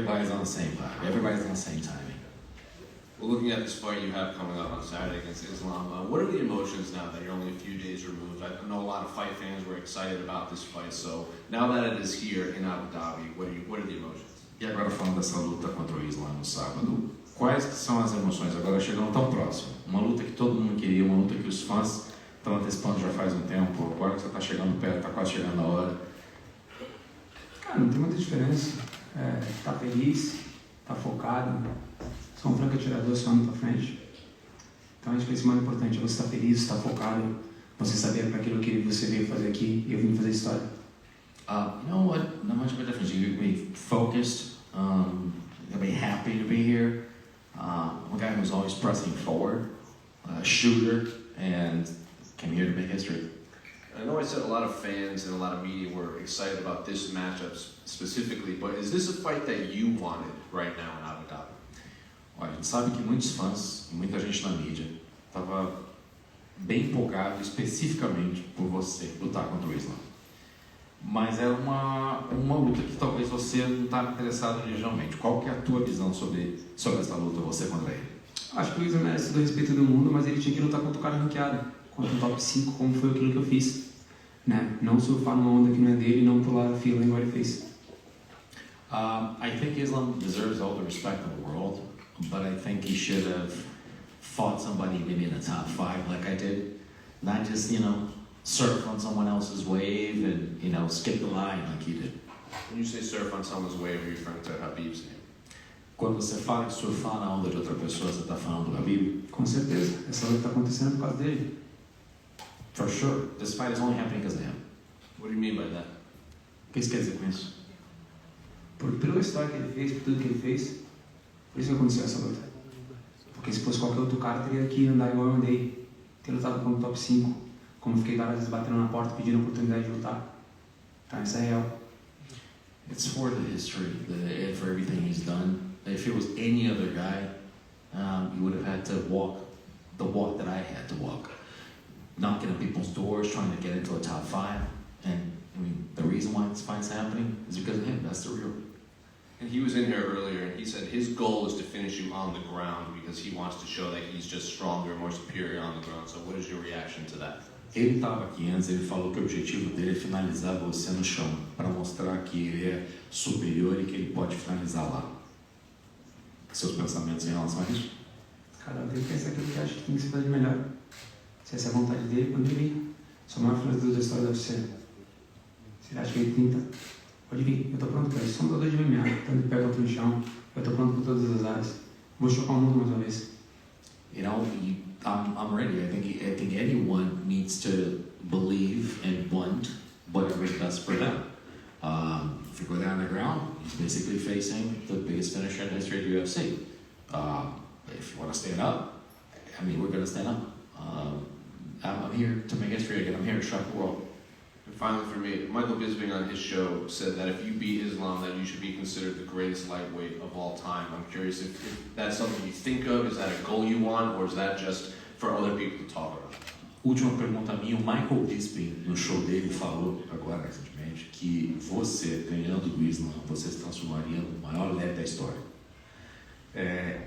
everybody's on the same vibe. Everybody's on the same timing. Well, looking at this fight you have coming up on Saturday against Islam, what are the emotions now that you're only a few days removed? I know a lot of fight fans were excited about this fight, so now that it is here in Abu Dhabi, what are the emotions? E agora falando dessa luta contra o Islam no sábado, quais que são as emoções agora chegando tão próximo? Uma luta que todo mundo queria, uma luta que os fãs estão antecipando já faz um tempo, agora que você está chegando perto, está quase chegando a hora. Cara, não tem muita diferença. Tá feliz, tá focado. Sou um franco atirador, só ando pra frente. Então acho que esse é o mais importante, você estar feliz, estar focado, você saber para aquilo que você veio fazer aqui e eu vim fazer história. You know what? Not much of a difference. You can be focused, you'll be happy to be here. I'm a guy who's always pressing forward, a shooter, and came here to make history. I know I said a lot of fans and a lot of media were excited about this matchup specifically, but is this a fight that you wanted right now in Abu Dhabi? Olha, a gente sabe que muitos fãs e muita gente na mídia estava bem empolgado especificamente por você lutar contra o Islam. Mas é uma luta que talvez você não está interessado originalmente. Qual que é a tua visão sobre essa luta, você contra ele? Acho que o Islam merece todo o respeito do mundo, mas ele tinha que lutar contra o cara ranqueado, contra o top 5, como foi aquilo que eu fiz. Né? Não surfar numa onda que não é dele e não pular a fila igual ele fez. I think Islam deserves all the respect in the world, but I think he should have fought somebody maybe in the top 5 like I did. Not just, surf on someone else's wave and, skip the line like he did. When you say surf on someone's wave, are you referring to Habib's name? Quando você fala de surfar na onda de outra pessoa, você está falando do Habib? Com certeza, essa luta está acontecendo por causa dele. For sure. This fight is only happening because of him. What do you mean by that? O que isso quer dizer com isso? Por toda a história que ele fez, por tudo que ele fez, por isso que aconteceu essa luta. Porque se fosse qualquer outro cara, teria que andar igual eu andei, ter lutado como top 5, como fiquei várias vezes batendo na porta pedindo a oportunidade de lutar. Então essa é real. It's for the history, for everything he's done. If it was any other guy, you would have had to walk the walk that I had to walk. Knocking on people's doors, trying to get into a top 5. And the reason why this fight's happening is because of him. That's the real. And he was in here earlier, and he said his goal is to finish you on the ground because he wants to show that he's just stronger, more superior on the ground. So what is your reaction to that? Ele estava aqui antes, ele falou que o objetivo dele é finalizar você no chão, para mostrar que ele é superior e que ele pode finalizar lá. Seus pensamentos em relação a isso? Cada um tem que pensar aquilo que acha que tem que se fazer melhor. Se essa é a vontade dele, pode vir. Sou o maior finalizador da história da UFC. Se ele acha que ele tenta, pode vir. Eu estou pronto para isso. Sou um lutador de MMA, tanto de pé quanto no chão. Eu estou pronto por todas as áreas. Vou chocar o mundo mais uma vez. I'm ready. I think anyone needs to believe and want whatever is best for them. If you go down the ground, he's basically facing the biggest finisher in the history of the UFC. If you want to stand up, we're going to stand up. I'm here to make history again. I'm here to shock the world. And finally for me, Michael Bisping on his show said that if you beat Islam, that you should be considered the greatest lightweight of all time. I'm curious if that's something you think of, is that a goal you want, or is that just for other people to talk about? Última pergunta minha, o Michael Bisping, no show dele, falou agora recentemente que você, ganhando do Islam, você se transformaria no maior leve da história.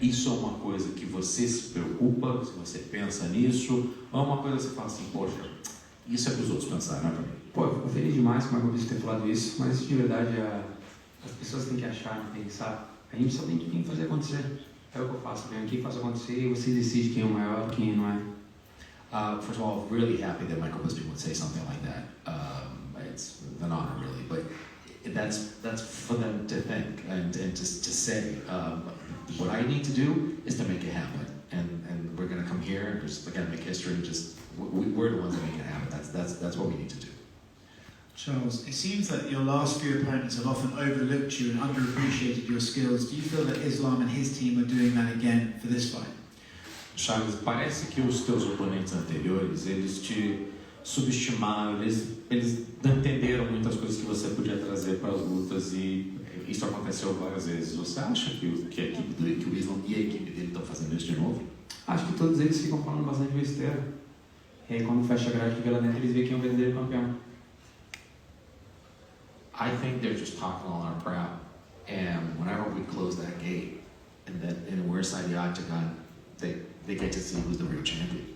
Isso é uma coisa que você se preocupa, se você pensa nisso, ou é uma coisa que você fala assim, poxa, isso é para os outros pensarem, não é para mim? Pô, eu fico feliz demais com o Michael Bisping ter falado isso, mas de verdade as pessoas têm que achar, pensar. A gente só tem que fazer acontecer. É o que eu faço, venho aqui, faço acontecer e você decide quem é o maior, quem não é. First of all, I'm really happy that Michael Bisping would say something like that. It's an honor, really, but that's for them to think and to say. What I need to do is to make it happen, and we're going to come here and just again make history. We're the ones that make it happen. That's what we need to do. Charles, it seems that your last few opponents have often overlooked you and underappreciated your skills. Do you feel that Islam and his team are doing that again for this fight? Charles, parece que os teus oponentes anteriores, eles te subestimaram, eles não entenderam muitas coisas que você podia trazer para as lutas e isso aconteceu várias vezes. Você acha que a equipe dele, que o Islam e a equipe dele estão fazendo isso de novo? Acho que todos eles ficam falando bastante besteira. E aí quando fecha a grade que vê lá dentro, eles veem quem é o verdadeiro campeão. I think they're just talking a lot of crap. And whenever we close that gate, and we're inside the octagon, they get to see who's the real champion.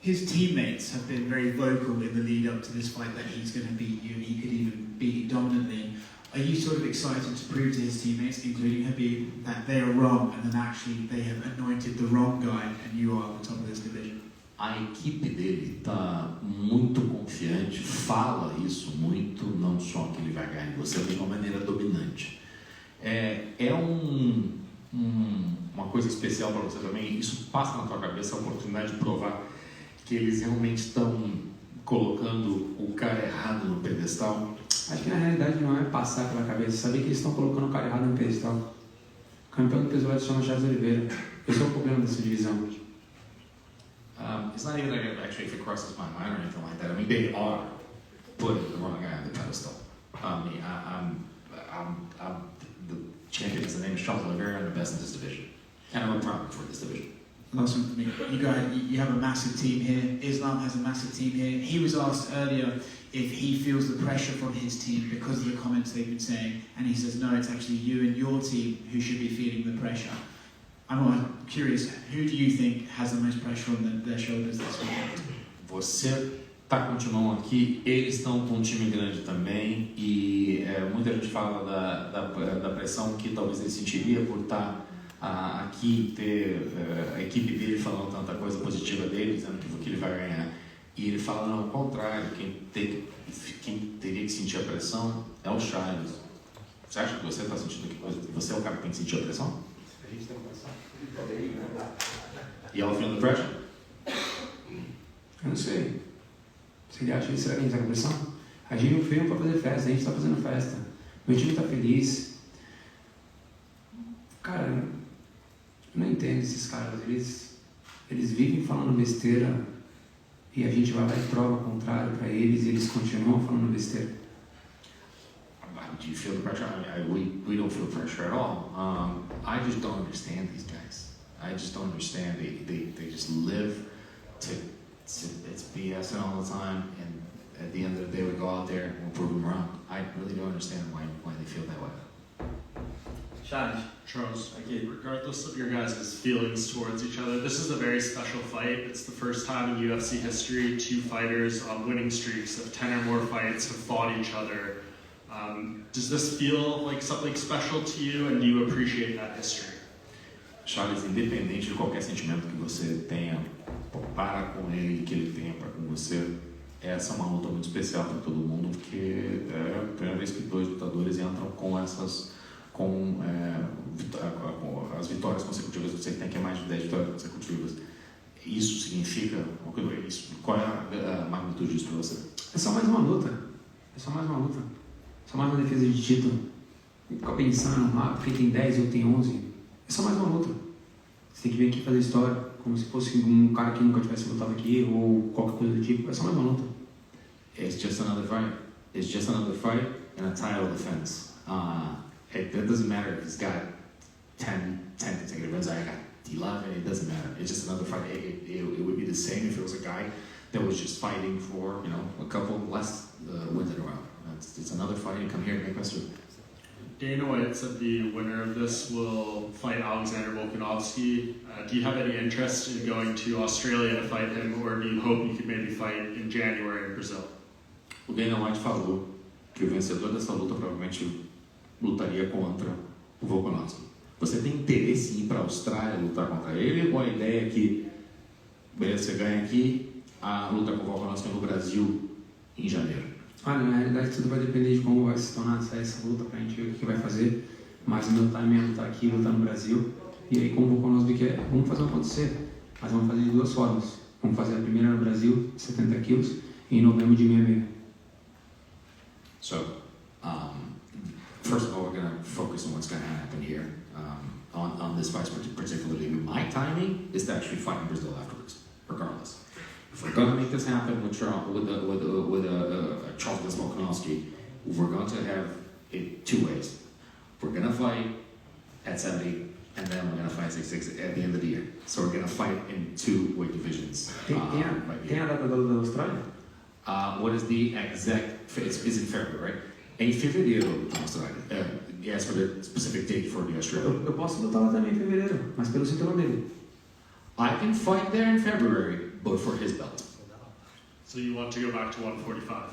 His teammates have been very vocal in the lead up to this fight that he's going to beat you, and he could even beat you dominantly. Are you sort of excited to prove to his teammates, including Habib, that they are wrong and then actually they have anointed the wrong guy and you are the top of this division? A equipe dele está muito confiante, fala isso muito, não só que ele vai ganhar em você, mas de uma maneira dominante. Uma coisa especial para você também, isso passa na tua cabeça a oportunidade de provar que eles realmente estão colocando o cara errado no pedestal. Acho que na realidade não é passar pela cabeça, saber que eles estão colocando o cara errado no pedestal. O campeão do peso leve se chama Charles Oliveira. Esse é o problema dessa divisão. It's not even like actually if it crosses my mind or anything like that. I mean, they are putting the wrong guy on the pedestal. I'm the champion. His name is Charles Oliveira. I'm the best in this division, and I'm a product for this division. Last one for me. You have a massive team here. Islam has a massive team here. He was asked earlier if he feels the pressure from his team because of the comments they've been saying, and he says no, it's actually you and your team who should be feeling the pressure. I'm curious, who do you think has the most pressure on their shoulders this weekend? Você está com o timão aqui, eles estão com um time grande também, e muita gente fala da pressão que talvez ele sentiria por estar aqui, ter a equipe dele falando tanta coisa positiva dele, dizendo que ele vai ganhar. E ele fala, não, ao contrário, quem teria que sentir a pressão é o Charles. Você acha que você está sentindo que você é o cara que tem que sentir a pressão? A gente tem pressão. E ela feeling the pressure? Eu não sei. Se ele acha que será que a gente está com pressão? A gente não veio para fazer festa, a gente está fazendo festa. Meu time está feliz. Cara, eu não entendo esses caras. Eles vivem falando besteira e a gente vai lá e prova o contrário para eles e eles continuam falando besteira. Do you feel the pressure? We don't feel pressure at all. I just don't understand these guys. I just don't understand. They just live to it's BSing all the time, and at the end of the day we go out there and we'll prove them wrong. I really don't understand why they feel that way. Charles, regardless of your guys' feelings towards each other, this is a very special fight. It's the first time in UFC history 2 fighters on winning streaks of 10 or more fights have fought each other. Does this feel like something special to you, and do you appreciate that history? Charles, independente de qualquer sentimento que você tenha para com ele e que ele tenha para com você, essa é uma luta muito especial para todo mundo, porque é a primeira vez que 2 lutadores entram com as vitórias consecutivas. Você tem que é mais de 10 vitórias consecutivas. Isso significa qual é a magnitude disso para você? É só mais uma luta. Só mais uma defesa de título. Fica pensando, porque tem 10 ou tem 11. É só mais uma luta. Você tem que vir aqui fazer história, como se fosse um cara que nunca tivesse lutado aqui, ou qualquer coisa do tipo. É só mais uma luta. It's just another fight. It's just another fight and a title defense. It doesn't matter if he's got 10 consecutive wins. I got 11. It doesn't matter. It's just another fight. It would be the same if it was a guy that was just fighting for a couple less wins in a row. It's another fight. You come here and make history. Dana White said the winner of this will fight Alexander Volkanovski. Do you have any interest in going to Australia to fight him, or do you hope you could maybe fight in January in Brazil? O Dana White falou que o vencedor dessa luta provavelmente lutaria contra o Volkanovski. Você tem interesse em ir para a Austrália lutar contra ele, ou a ideia é que beleza, você ganha aqui, a luta com o Volkanovski no Brasil em janeiro? Olha, na realidade tudo vai depender de como vai se tornar essa luta pra gente ver o que vai fazer. Mas o meu time é lutar aqui, lutar no Brasil. E aí, como o Volkanovski quer, vamos fazer acontecer. Mas vamos fazer de 2 formas. Vamos fazer a primeira no Brasil, 70 quilos, e em novembro de 66. So, first of all, we're going to focus on what's going to happen here. On this fight particularly, my timing is to actually fight in Brazil afterwards, regardless. If we're going to make this happen with Charles Volkanovski, we're going to have it 2 ways. We're going to fight at 70, and then we're going to fight 66 at the end of the year. So we're going to fight in 2 weight divisions. Tem a data da Austrália? What is the exact? It's in February, right? É em fevereiro na Austrália. Yes, for the specific date for the Australia. Eu posso lutar lá também em fevereiro, mas pelo cinturão dele. I can fight there in February, but for his belt. So you want to go back to 145?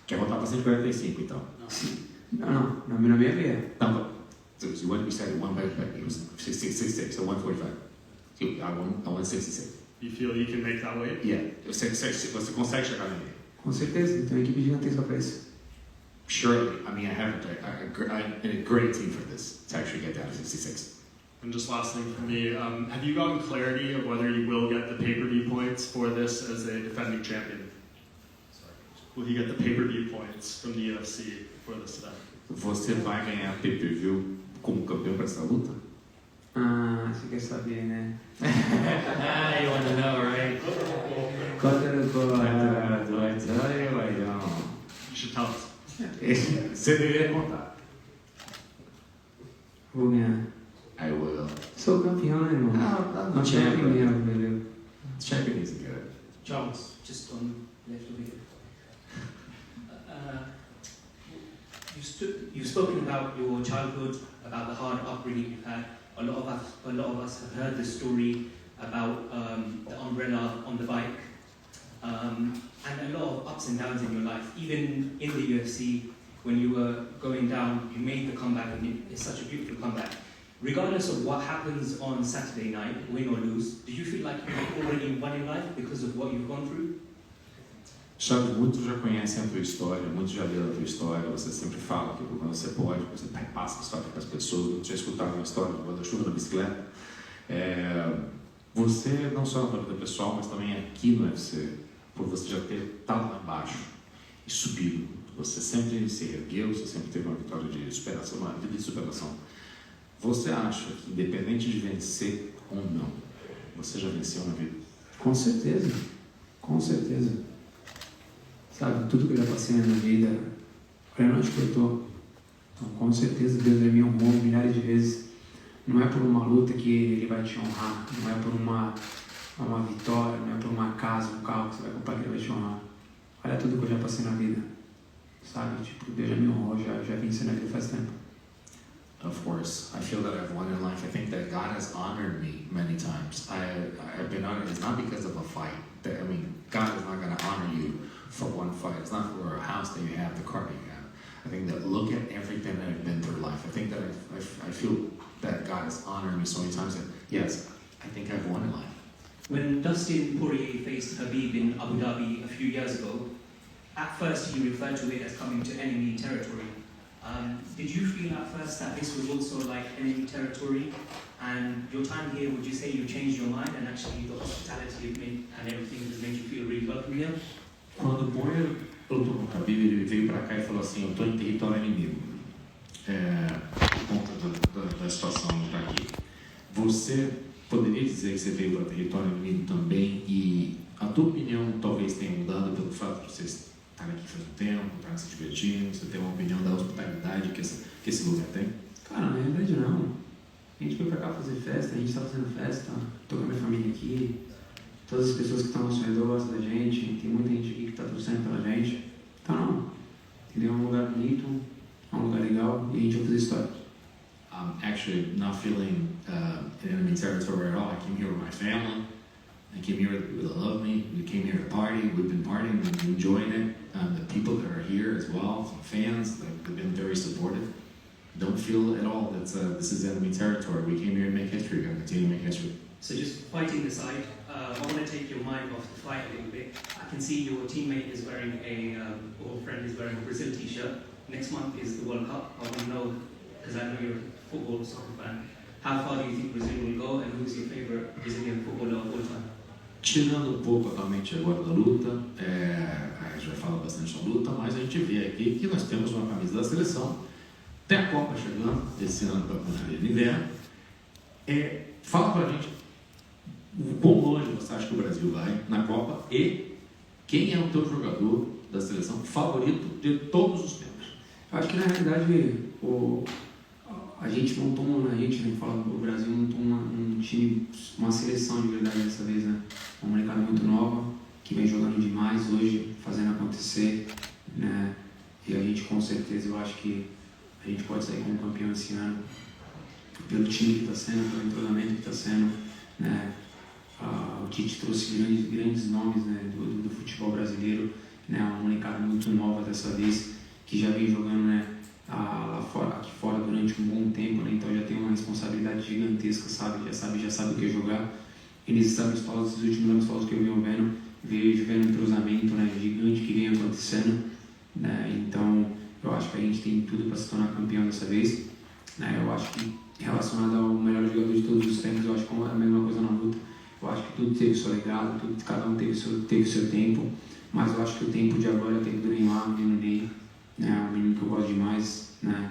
Quer voltar para 145, então? Sim. Não, na minha veia. Não, so we said one back, it was 66, so 145. I want 66. You feel you can make that weight? Yeah, você consegue chegar na minha. Com certeza, tem uma equipe gigantesca para isso. Surely, I mean, I have a great team for this, to actually get down to 66. And just last thing for me, have you gotten clarity of whether you will get the pay-per-view points for this as a defending champion? Will you get the pay-per-view points from the UFC for this event? Você vai ganhar pay-per-view como campeão para essa luta? Ah, você quer saber, né? You want to know, right? Conta no cor. Do I tell you? I don't. You should tell us. Você deveria contar. Vou ganhar. I will. Sou campeão, né, irmão? No, Não tinha que ganhar, meu. Champion is good. Charles, just on left of it. You've spoken about your childhood, about the hard upbringing you've had. A lot of us have heard the story about the umbrella on the bike, and a lot of ups and downs in your life. Even in the UFC, when you were going down, you made the comeback, and it's such a beautiful comeback. Regardless of what happens on Saturday night, win or lose, do you feel like you've already won in life because of what you've gone through? Charles, muitos já conhecem a tua história, muitos já leram a tua história, você sempre fala que quando você pode, você passa a história para as pessoas, muitos já escutaram a história do guarda-chuva na bicicleta. Você, não só na tua vida pessoal, mas também aqui no UFC, por você já ter estado lá embaixo e subido, você sempre se ergueu, você sempre teve uma vitória de superação, uma vida de superação. Você acha que, independente de vencer ou não, você já venceu na vida? Com certeza. Com certeza. Sabe, tudo que eu já passei na minha vida, olha onde que eu estou. Então, com certeza, Deus me honrou milhares de vezes. Não é por uma luta que Ele vai te honrar. Não é por uma vitória, não é por uma casa, um carro que você vai comprar que Ele vai te honrar. Olha tudo que eu já passei na vida. Sabe, tipo, Deus já me honrou, já venci na vida faz tempo. Of course, I feel that I've won in life. I think that God has honored me many times. I've been honored. It's not because of a fight. God is not going to honor you for one fight. It's not for a house that you have, the car that you have. I think that look at everything that I've been through life. I think that I feel that God has honored me so many times that, yes, I think I've won in life. When Dustin Poirier faced Khabib in Abu Dhabi a few years ago, at first he referred to it as coming to enemy territory. Did you feel at first that this was also like enemy territory? And your time here, would you say you changed your mind and actually the hospitality and everything has made you feel really welcome here? Quando o Poirier lutou com o Khabib, ele veio para cá e falou assim, eu estou em território inimigo. Por conta da situação que está aqui. Você poderia dizer que você veio para território inimigo também e a tua opinião talvez tenha mudado pelo fato de você estar aqui faz um tempo, estar se divertindo, você tem uma opinião da hospitalidade que esse lugar tem? Cara, na realidade não. A gente veio pra cá fazer festa, a gente tá fazendo festa, tô com a minha família aqui, todas as pessoas que estão ao nosso redor gostam da gente, tem muita gente aqui que tá torcendo pela gente. Então não, entendeu? É um lugar bonito, é um lugar legal e a gente vai fazer história. I'm actually not feeling in enemy territory at all. I came here with my family. I came here they love me. We came here to party. We've been partying. We've been enjoying it. The people that are here as well, fans, they've been very supportive. Don't feel at all that this is enemy territory. We came here to make history. We're going to continue to make history. So just fighting aside, I want to take your mind off the fight a little bit. I can see your teammate is wearing or friend is wearing a Brazil t-shirt. Next month is the World Cup. I want to know, because I know you're a football soccer fan, how far do you think Brazil will go and who's your favorite Brazilian footballer of all time? Tirando um pouco atualmente agora da luta, a gente vai falar bastante da luta, mas a gente vê aqui que nós temos uma camisa da seleção, tem a Copa chegando, esse ano para a Copa de Inverno. Fala pra gente o quão longe você acha que o Brasil vai na Copa e quem é o teu jogador da seleção favorito de todos os tempos? Eu acho que na realidade a gente montou o Brasil montou um time, uma seleção de verdade dessa vez, né? Uma molecada muito nova, que vem jogando demais hoje, fazendo acontecer, né? E a gente gente, com certeza, eu acho que a gente pode sair como campeão esse ano, pelo time que está sendo, pelo entrosamento que está sendo, né? O Tite trouxe grandes nomes, né, do futebol brasileiro, né? Uma molecada muito nova dessa vez, que já vem jogando, né, aqui fora durante um bom tempo, né? Então já tem uma responsabilidade gigantesca, sabe? Já sabe o que é jogar. E nesses amistosos, esses últimos amistosos que eu venho vendo um entrosamento, né, gigante que vem acontecendo, né? Então eu acho que a gente tem tudo para se tornar campeão dessa vez, né? Eu acho que relacionado ao melhor jogador de todos os tempos, eu acho que é a mesma coisa na luta. Eu acho que tudo teve seu legado, cada um teve seu tempo, mas eu acho que o tempo de agora é o tempo do Neymar, o menino Ney, né? Um menino que eu gosto demais, né?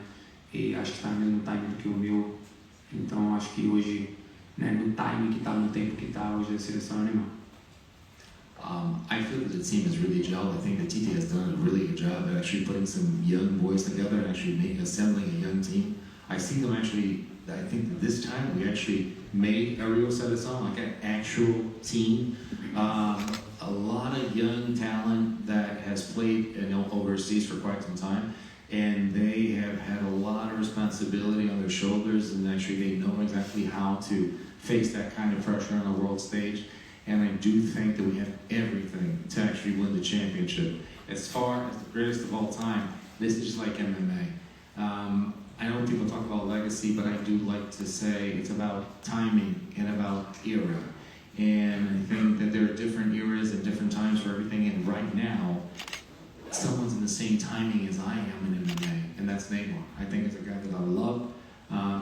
E acho que está no mesmo time do que o meu. Então eu acho que hoje, né, no time que está, no tempo que está, hoje a seleção é animal. I feel that the team has really gelled. I think that Tite has done a really good job at actually putting some young boys together and actually assembling a young team. I see them actually, I think that this time we actually made a real seleção, like an actual team. A lot of young talent that has played overseas for quite some time, and they have had a lot of responsibility on their shoulders, and actually they know exactly how to face that kind of pressure on the world stage. And I do think that we have everything to actually win the championship. As far as the greatest of all time, this is just like MMA. I know people talk about legacy, but I do like to say it's about timing and about era. And I think that there are different eras and different times for everything. And right now, someone's in the same timing as I am in MMA, and that's Neymar. I think it's a guy that I love.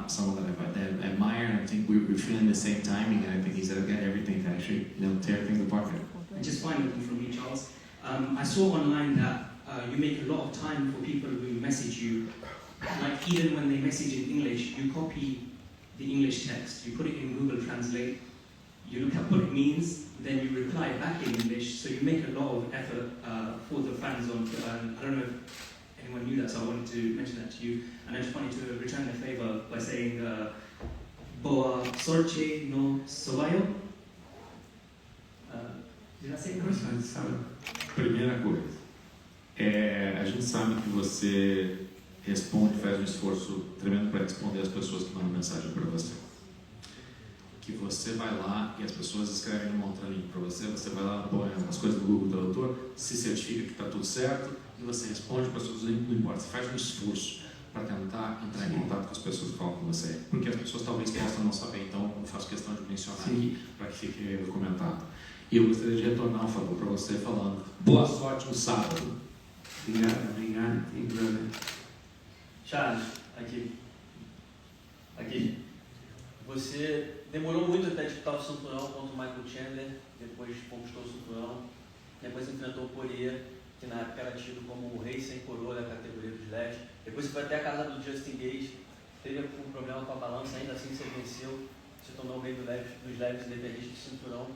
Someone that I admire, and I think we're feeling the same timing, and I think he's got everything to actually tear things apart. And just finally from me, Charles, I saw online that you make a lot of time for people who message you, like even when they message in English, you copy the English text, you put it in Google Translate, you look at what it means, then you reply back in English, so you make a lot of effort for the fans on, I don't know if anyone knew that, so I wanted to mention that to you. And I just wanted to return the favor by saying, Boa sorte no sovaio. Did I say it correctly? Primeira coisa, a gente sabe que você responde, faz um esforço tremendo para responder as pessoas que mandam mensagem para você. Que você vai lá e as pessoas escrevem numa outra língua para você, você vai lá, põe as coisas do Google Tradutor, se certifica que está tudo certo e você responde para as pessoas, não importa, você faz um esforço para tentar entrar em contato com as pessoas que falam com você, porque as pessoas talvez possam não saber, então eu faço questão de mencionar aqui para que fique documentado. E eu gostaria de retornar um favor para você falando, boa sorte no sábado. Obrigado. Charles, aqui. Você demorou muito até disputar o cinturão contra o Michael Chandler, depois conquistou o cinturão, depois enfrentou o Poirier, que na época era tido como o rei sem coroa da categoria dos leves. Depois você foi até a casa do Justin Gage, teve um problema com a balança, ainda assim você venceu, se tornou o rei dos leves independente do cinturão.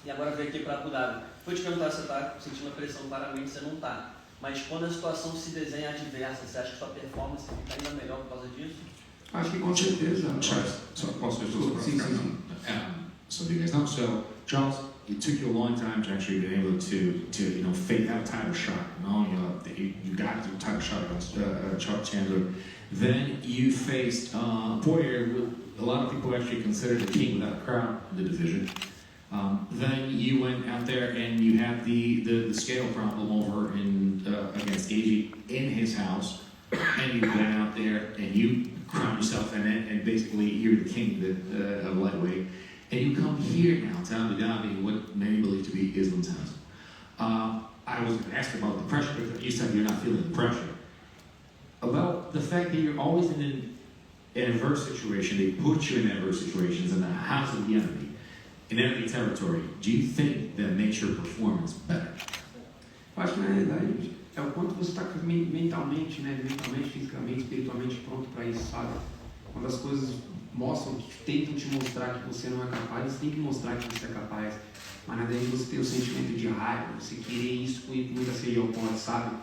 E agora veio aqui para Abu Dhabi. Vou te perguntar se você está sentindo a pressão, claramente você não está. Mas quando a situação se desenha adversa, você acha que sua performance fica ainda melhor por causa disso? Acho que com certeza. So you guys know, so Charles, it took you a long time to actually be able to fake out a title shot. You got the title shot against Charles Chandler. Then you faced Poirier, who a lot of people actually consider the king without a crown in the division. Then you went out there and you had the scale problem over against Agee in his house, and you went out there and you crowned yourself in it, and basically you're the king of lightweight. And you come here now to Abu Dhabi, what many believe to be Islam's house. I was going to ask about the pressure, but you said you're not feeling the pressure. About the fact that you're always in an adverse situation, they put you in adverse situations in the house of the enemy, in enemy territory. Do you think that makes your performance better? Eu acho que na realidade é o quanto você está mentalmente, fisicamente, espiritualmente pronto para isso, sabe? Quando as coisas mostram, que tentam te mostrar que você não é capaz, você tem que mostrar que você é capaz. Mas na verdade você tem o sentimento de raiva, você querer isso com muita sede ao pote, sabe?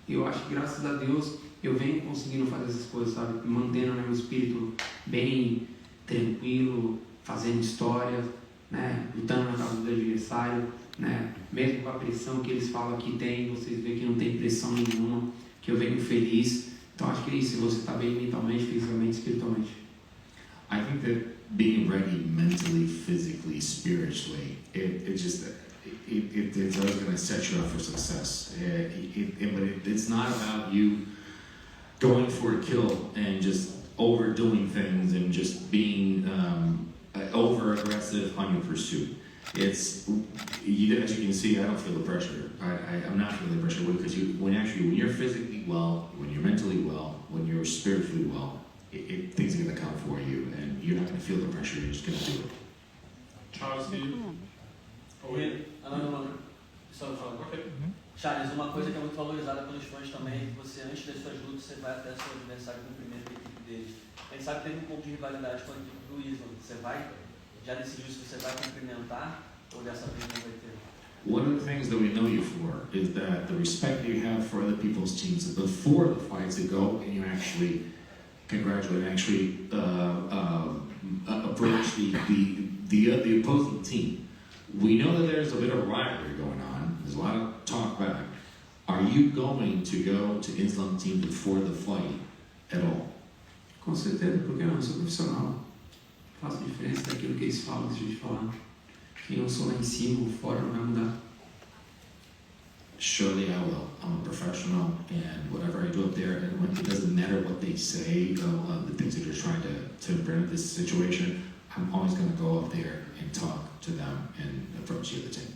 E eu acho que graças a Deus eu venho conseguindo fazer essas coisas, sabe? Mantendo, né, meu espírito bem tranquilo, fazendo história, né? Lutando na causa do adversário, né? Mesmo com a pressão que eles falam que tem, vocês veem que não tem pressão nenhuma, que eu venho feliz. Então acho que é isso, você está bem mentalmente, fisicamente, espiritualmente. I think that being ready mentally, physically, spiritually, it's always going to set you up for success. But it's not about you going for a kill and just overdoing things and just being over aggressive on your pursuit. As you can see, I don't feel the pressure. I'm not feeling the pressure because when you're physically well, when you're mentally well, when you're spiritually well, things are going to come for you, and you're not going to feel the pressure. You're just going to do it. Charles, do you? Charles, uma coisa que é muito valorizada pelos fãs também é que você, antes das suas lutas, você vai até seu adversário cumprimento a equipe deles. A gente sabe que teve um pouco de rivalidade com a equipe do Islam. Você já decidiu se você vai cumprimentar ou dessa vez não vai ter? One of the things that we know you for is that the respect that you have for other people's teams before the fights that go and you actually congratulate and actually approach the opposing team. We know that there's a bit of rivalry going on. There's a lot of talk back. Are you going to go to Islam team before the fight at all? Com certeza, porque eu não sou profissional. Faço diferença daquilo que eles falam, deixa eu te falar. Quem eu sou lá em cima ou fora não vai mudar. Surely I will. I'm a professional, and whatever I do up there, it doesn't matter what they say, the things that they're trying to prevent this situation. I'm always going to go up there and talk to them and approach the other team.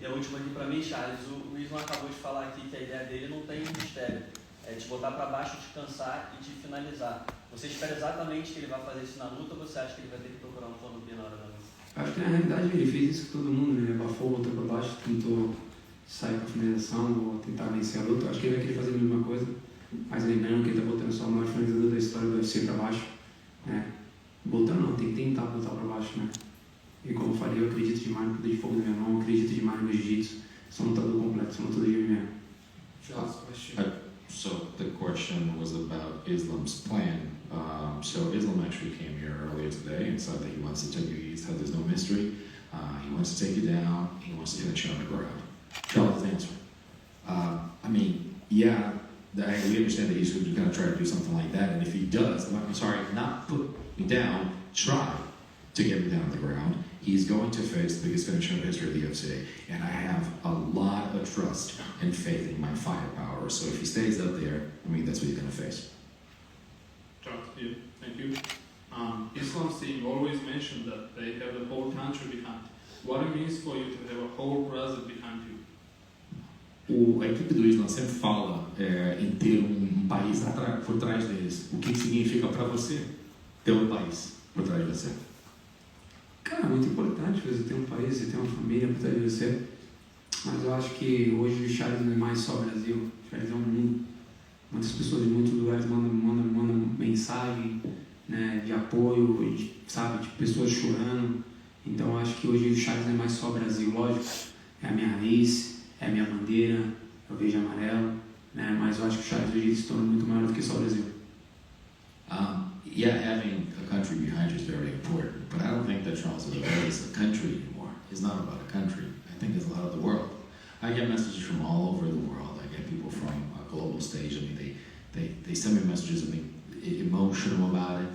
E a última aqui para mim, Charles, o Islam acabou de falar aqui que a ideia dele não tem mistério. É te botar para baixo, te cansar e te finalizar. Você espera exatamente que ele vai fazer isso na luta ou você acha que ele vai ter que procurar um plano B na hora da luta? Acho que na realidade ele fez isso com todo mundo, ele abafou, botou para baixo, tentou sair com a finalização ou tentar vencer a luta. Acho que ele vai querer fazer a mesma coisa, mas lembrando que ele está botando só o maior finalizador da história do UFC para baixo. Né? Botando não, tem que tentar botar para baixo, né? E como eu falei, eu acredito demais no poder de fogo da minha mão, acredito demais no meu jiu-jitsu. Sou um lutador completo, sou um lutador de MMA. So the question was about Islam's plan. So Islam actually came here earlier today and said that he wants to take you. He said there's no mystery. He wants to take you down. He wants to finish you on the ground. Charles' answer. I mean, yeah, we understand that he's going to try to do something like that. And if he does, I'm sorry, not put me down, try to get me down on the ground. He's going to face the biggest finisher in the history of the UFC. And I have a lot of trust and faith in my firepower. So if he stays up there, I mean, that's what he's going to face. Charles, thank you. Islam's team always mentioned that they have the whole country behind. What it means for you to have a whole Brazil behind you? A equipe do Islam sempre fala em ter país por trás deles. O que significa para você ter país por trás de você? Cara, é muito importante você ter país, você ter uma família por trás de você. Mas eu acho que hoje o Charles não é mais só Brasil. O Charles é um mundo. Muitas pessoas de muitos lugares mandam mensagem, né, de apoio, sabe, de pessoas chorando. Então eu acho que hoje o Charles não é mais só Brasil. Lógico, é a minha raiz, é a minha bandeira, eu vejo amarelo, né, mas eu acho que o Charles hoje se torna muito maior do que só o Brasil. Yeah, having a country behind you is very important, but I don't think that Charles Oliveira is a country anymore. It's not about a country. I think it's a lot of the world. I get messages from all over the world. I get people from a global stage. I mean, they send me messages and they're emotional about it.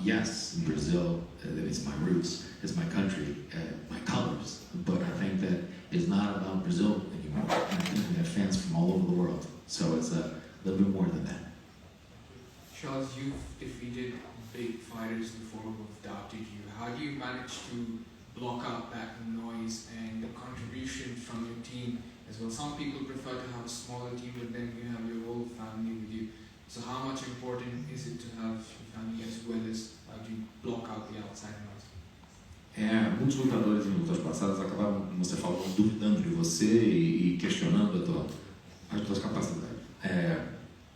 Yes, in Brazil, it's my roots, it's my country, my colors, but I think that it's not about Brazil anymore. I think we have fans from all over the world, so it's a little bit more than that. Charles, you've defeated big fighters in the form of doubted you. How do you manage to block out that noise and the contribution from your team as well? Some people prefer to have a smaller team, but then you have your whole family with you. So how much important is it to have your family as well as how do you block out the outside noise? Muitos lutadores em lutas passadas acabaram, como você falou, duvidando de você e questionando as tuas capacidades.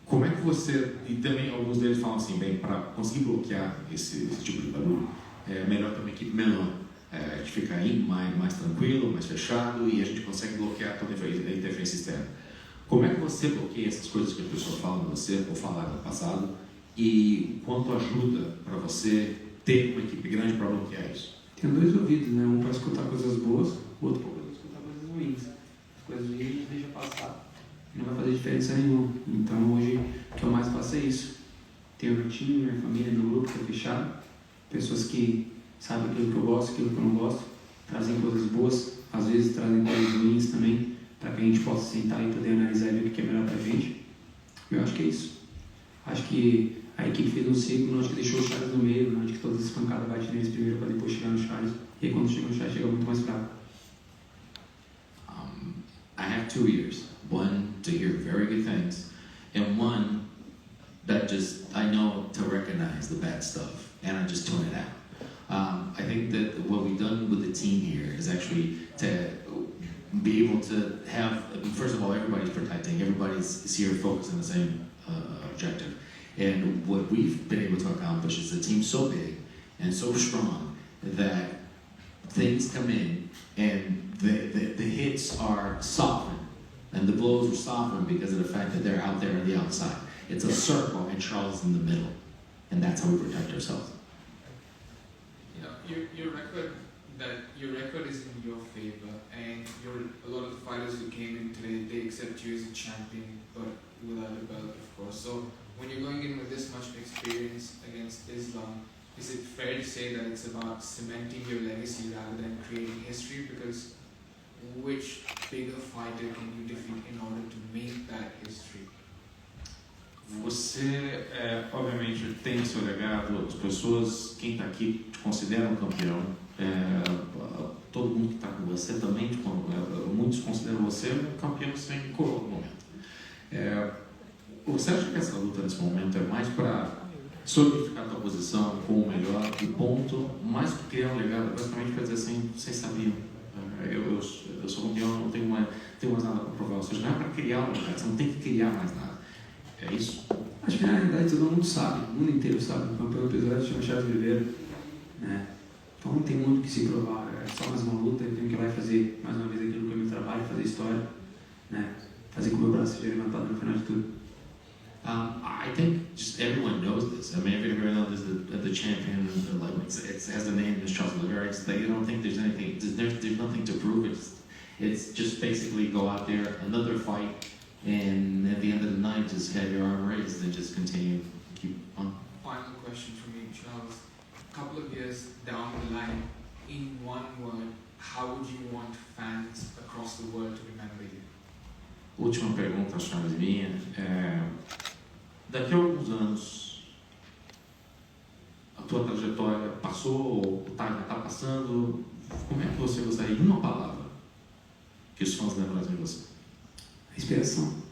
Como é que você, e também alguns deles falam assim, bem, para conseguir bloquear esse tipo de barulho, é melhor ter uma equipe menor, a gente fica aí mais tranquilo, mais fechado, e a gente consegue bloquear toda a interferência externa. Como é que você bloqueia essas coisas que as pessoas falam de você ou falaram no passado, e quanto ajuda para você ter uma equipe grande para bloquear isso? Tem dois ouvidos, né? Um para escutar coisas boas, o outro para escutar coisas ruins. As coisas ruins a gente deixa passar. não vai fazer diferença nenhuma. Então hoje o que eu mais faço é isso. Tenho meu time, minha família, meu grupo que é fechado, pessoas que sabem aquilo que eu gosto, aquilo que eu não gosto, trazem coisas boas, às vezes trazem coisas ruins também, para que a gente possa sentar e poder analisar e ver o que é melhor para a gente. Eu acho que é isso. Acho que a equipe fez um ciclo, acho que deixou o Charles no meio, acho que todas as pancadas batem neles primeiro para depois chegar no Charles, e aí quando chega no Charles chega muito mais fraco. I have 2 ears. One to hear very good things, and one that just I know to recognize the bad stuff, and I just tune it out. I think that what we've done with the team here is actually to be able to have, first of all, everybody's protecting, everybody's here focused on the same objective. And what we've been able to accomplish is a team so big and so strong that things come in and the hits are softened and the blows are softened because of the fact that they're out there on the outside. It's a circle and Charles in the middle, and that's how we protect ourselves. You know, your record is in your favor, and a lot of the fighters who came in today, they accept you as a champion, but without a belt, of course. So when you're going in with this much experience against Islam, is it fair to say that it's about cementing your legacy rather than creating history? Because which bigger fighter can you defeat in order to make that history? Você, obviamente, tem seu legado, as pessoas, quem está aqui, te considera um campeão. Todo mundo que está com você também, muitos consideram você um campeão sem coroa no momento. Você acha que essa luta nesse momento é mais para solidificar a tua posição como o melhor, o ponto, mais que criar um legado, basicamente para dizer assim, vocês sabiam, eu sou campeão, não tenho mais nada para provar, ou seja, não é para criar um legado, você não tem que criar mais nada. É isso? Acho que na realidade todo mundo sabe, o mundo inteiro sabe. O campeão episódio chama Charles Oliveira, né? Então não tem muito o que se provar, é só mais uma luta. Eu tenho que ir lá e fazer mais uma vez aquilo que é meu trabalho, fazer história, né? Fazer com que o meu braço seja levantado no final de tudo. I think just everyone knows this. I mean, everyone knows the champion, like it has the name as Charles Oliveira. They don't think there's anything, there's nothing to prove. It's just basically go out there, another fight. And at the end of the night, just have your arm raised and just continue, keep on. Final question from me, Charles. A couple of years down the line, in one word, how would you want fans across the world to remember you? Última pergunta, Charles, minha. Daqui a alguns anos, a tua trajetória passou ou está passando, como é que você gostaria, em uma palavra, que os fãs lembrassem de você? Inspiração.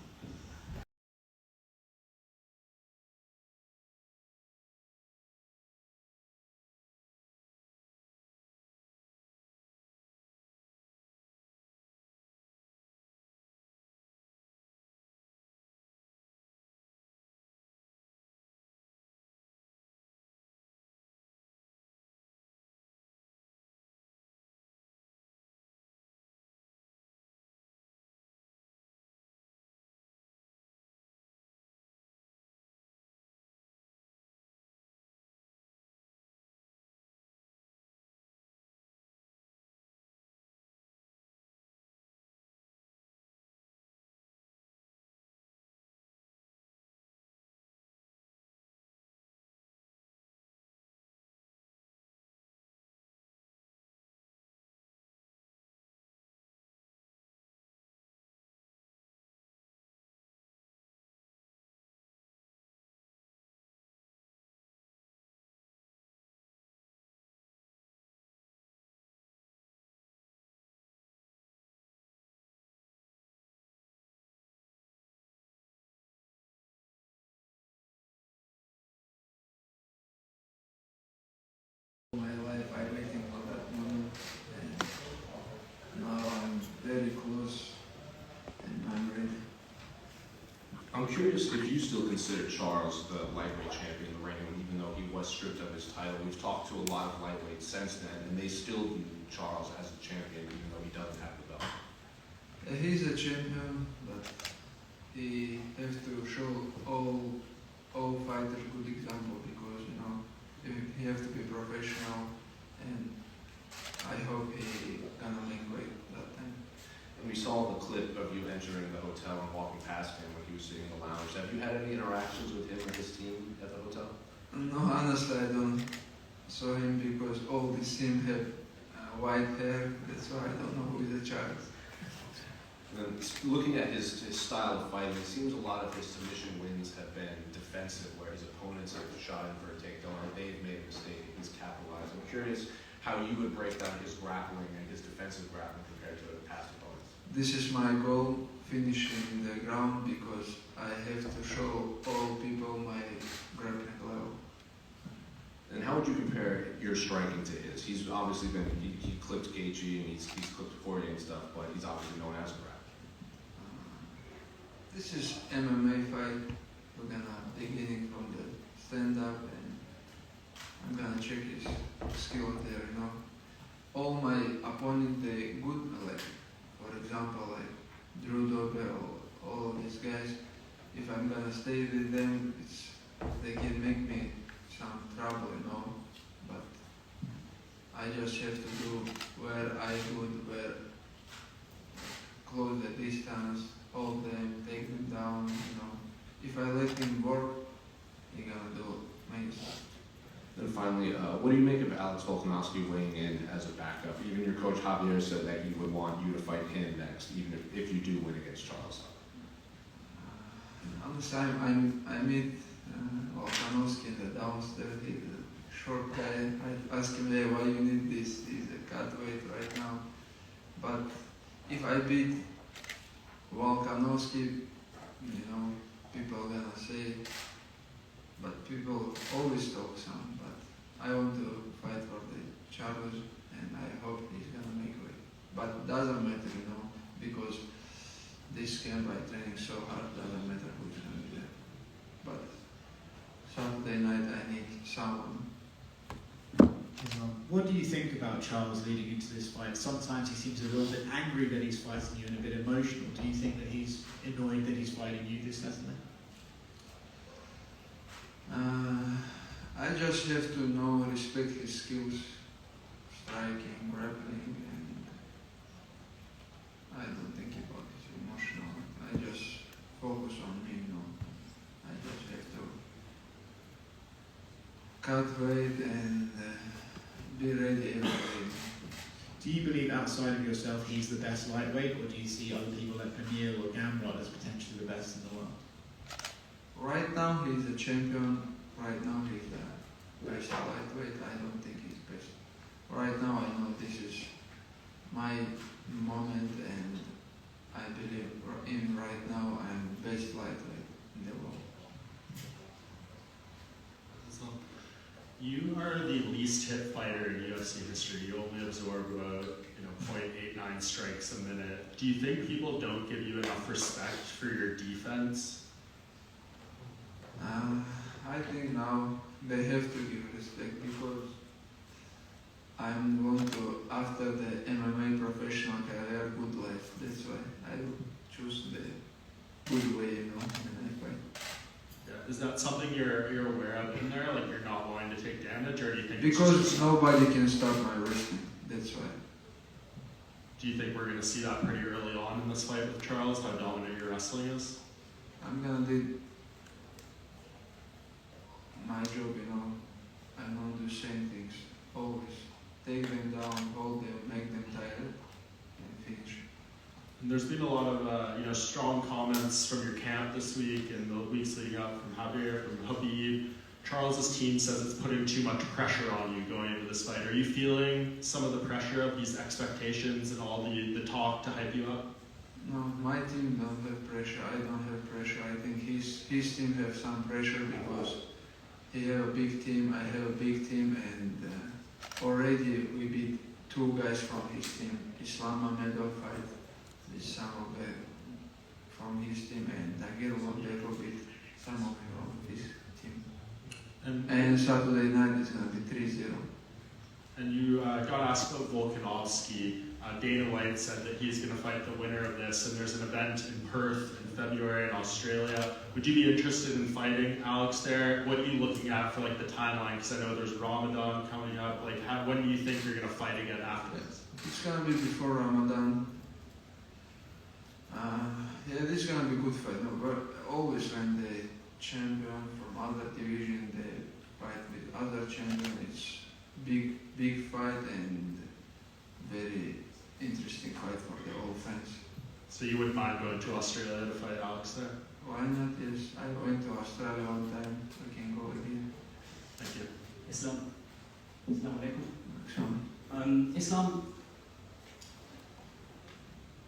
My life, I waiting for that moment, and now I'm very close, and I'm ready. I'm curious if you still consider Charles the lightweight champion of the ring, even though he was stripped of his title. We've talked to a lot of lightweights since then, and they still view Charles as a champion, even though he doesn't have the belt. He's a champion, but he has to show all fighters good example, because he has to be professional, and I hope he gonna make weight that time. And we saw the clip of you entering the hotel and walking past had any interactions with him or his team at the hotel? No, honestly, I don't saw him because all this team have white hair. That's why I don't know who is the Charles. And then looking at his style of fighting, it seems a lot of his submission wins have been defensive, where his opponents have shot him for a takedown, or they've made a mistake and he's capitalized. I'm curious how you would break down his grappling and his defensive grappling compared to past opponents. This is my goal, finishing in the ground, because I have to show all people my grappling level. And how would you compare your striking to his? He's obviously been, he clipped Gaethje and he's clipped Poirier and stuff, but he's obviously known as a grappler. This is MMA fight. We're gonna beginning from the stand up, and I'm gonna check his skill there. You know, all my opponents they good. Like for example, like Drew Dober, all of these guys. If I'm gonna stay with them, they can make me some trouble, you know. But I just have to do where I good, where close the distance, hold them, take them down, you know. If I let him work, he's gonna do many stuff. Then finally, what do you make of Alex Volkanovski weighing in as a backup? Even your coach Javier said that he would want you to fight him next, even if you do win against Charles. On the time I meet Volkanovski in the downstairs, he's a short guy. I ask him, hey, why you need this? He's a cut weight right now. But if I beat Volkanovski, you know, people are gonna say, but people always talk some, but I want to fight for the Charles, and I hope he's gonna make weight. But it doesn't matter, you know, because this camp I training so hard, doesn't matter who's gonna be there. But Saturday night I need someone. What do you think about Charles leading into this fight? Sometimes he seems a little bit angry that he's fighting you and a bit emotional. Do you think that he's annoyed that he's fighting you this Saturday? I just have to know, respect his skills, striking, grappling, and I don't think about his emotional. I just focus on me, you know. I just have to cut weight and be ready every day. Do you believe outside of yourself he's the best lightweight, or do you see other people like Pamir or Gamrot as potentially the best in the world? Right now he's a champion. Right now he's the best lightweight. I don't think he's best. Right now I know this is my moment, and I believe in right now I'm best lightweight in the world. So, you are the least hit fighter in UFC history. You only absorb about 0.89 strikes a minute. Do you think people don't give you enough respect for your defense? I think now they have to give respect, because I'm going to, after the MMA professional career, good life. That's why I choose the good way, you know, when I fight. Yeah. Is that something you're aware of in there? Like you're not wanting to take damage, or do you think? Because nobody can stop my wrestling. That's why. Do you think we're going to see that pretty early on in this fight with Charles? How dominant your wrestling is? I'm gonna do my job, you know. I'm gonna do same things always. Take them down, hold them, make them tired, and finish. And there's been a lot of strong comments from your camp this week and the weeks leading up from Javier, from Habib. Charles's team says it's putting too much pressure on you going into this fight. Are you feeling some of the pressure of these expectations and all the talk to hype you up? No, my team don't have pressure. I don't have pressure. I think his team have some pressure because he have a big team. I have a big team, and already we beat two guys from his team. Islam Makhachev fight with some of the from his team, and Dillashaw beat some of his team. And Saturday night is gonna be 3-0. And you got asked about Volkanovski. Dana White said that he's going to fight the winner of this, and there's an event in Perth in February in Australia. Would you be interested in fighting Alex there? What are you looking at for like the timeline? Because I know there's Ramadan coming up. Like, when do you think you're going to fight again after this? It's gonna be before Ramadan. Yeah, this is gonna be a good fight. No, but always when champion from other division, they fight with other champion. It's big fight and very interesting fight for the all fans. So you wouldn't mind going to Australia to fight Alex there? Why not? Yes, I went to Australia all the time. We can go again. Thank you. Islam. Assalamu Sure. alaikum. Islam,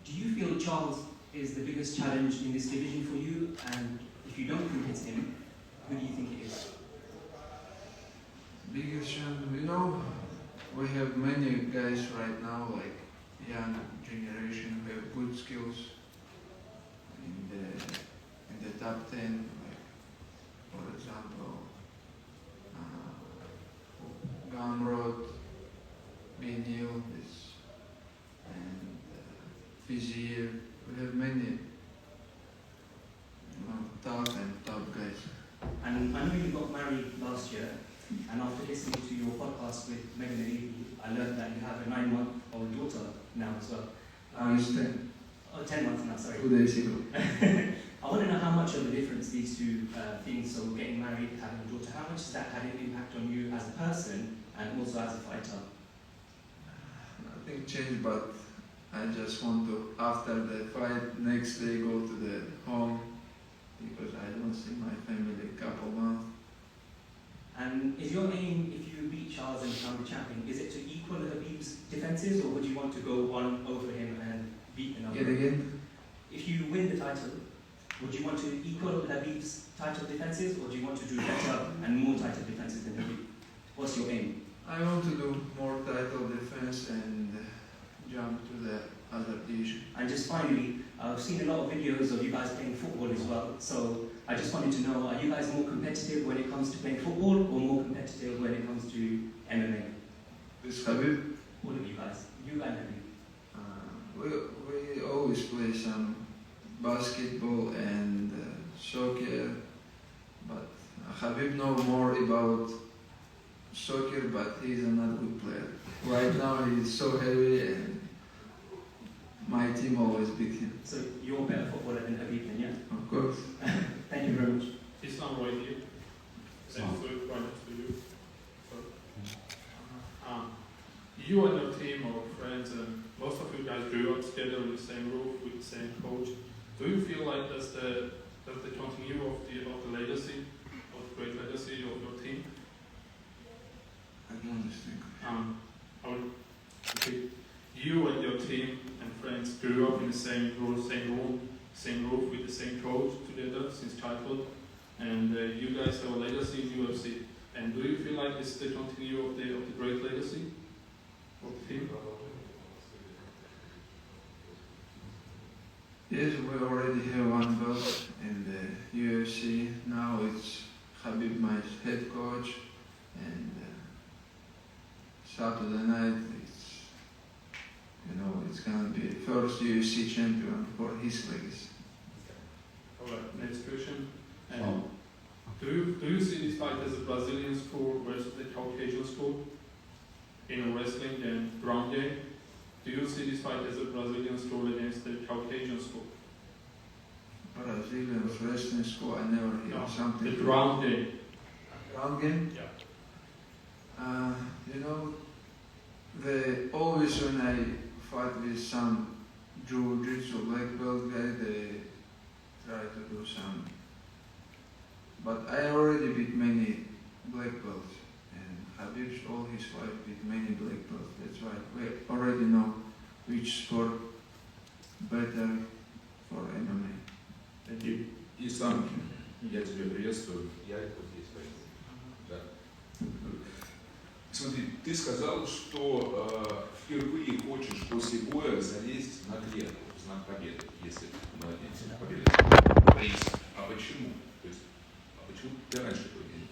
do you feel Charles is the biggest challenge in this division for you? And if you don't think it's him, who do you think it is? Biggest champion, you know, we have many guys right now, like young generation, who have good skills in the top 10, like for example, Gamrod, Benil, and Fizier. We have many tough and top guys. And I know you got married last year, and after listening to your podcast with Megan and Evie, I learned that you have a 9-month-old daughter now as well. He's 10. Oh, 10 months now, sorry. 2 days ago. I want to know how much of a difference these two things, so getting married, having a daughter, how much has that had an impact on you as a person and also as a fighter? Nothing changed, but I just want to, after the fight, next day go to the home because I don't see my family a couple months. And is your aim, if you beat Charles and become the champion, is it to equal Habib's defenses, or would you want to go one over him and beat another? Get again? If you win the title, would you want to equal Habib's title defenses, or do you want to do better and more title defenses than Habib? What's your aim? I want to do more title defense and jump to the other division. And just finally, I've seen a lot of videos of you guys playing football as well, so I just wanted to know, are you guys more competitive when it comes to playing football, or more competitive when it comes to MMA? With Habib? All of you guys, you and Habib. We always play some basketball and soccer, but Habib knows more about soccer, but he's not a good player. Right now he's so heavy and my team always beat him. So you're a better footballer than Habib then, yeah? Of course. Thank you very much. Islam right here. Same foot right next to you. You and your team or friends, and most of you guys grew up together in the same roof with the same coach. Do you feel like that's the continue of the legacy, of the great legacy of your team? I don't understand. You and your team and friends grew up in the same roof with the same coach together since childhood, and you guys have a legacy in UFC. And do you feel like it's the continue of the great legacy of the team? Yes, we already have one belt in the UFC. Now it's Habib, my head coach, and Saturday night it's gonna be first UFC champion for his legacy. Alright, next question. Do you see this fight as a Brazilian sport versus the Caucasian sport in wrestling and ground game? Do you see this fight as a Brazilian sport against the Caucasian sport? Brazilian wrestling sport, I never hear something. The ground game. Ground game? Yeah. They always when I fight with some jiu-jitsu black belt guy, they try to do some. But I already beat many black belts, and Habib's all his fight beat many black belts. That's why we already know which sport better for MMA. Thank you. Islam, я тебя приветствую. Я вот здесь, да. Смотри, ты сказал, что впервые хочешь после боя залезть на клетку в знак победы, если победа. Приз. А почему? То есть, почему ты раньше этого не делал?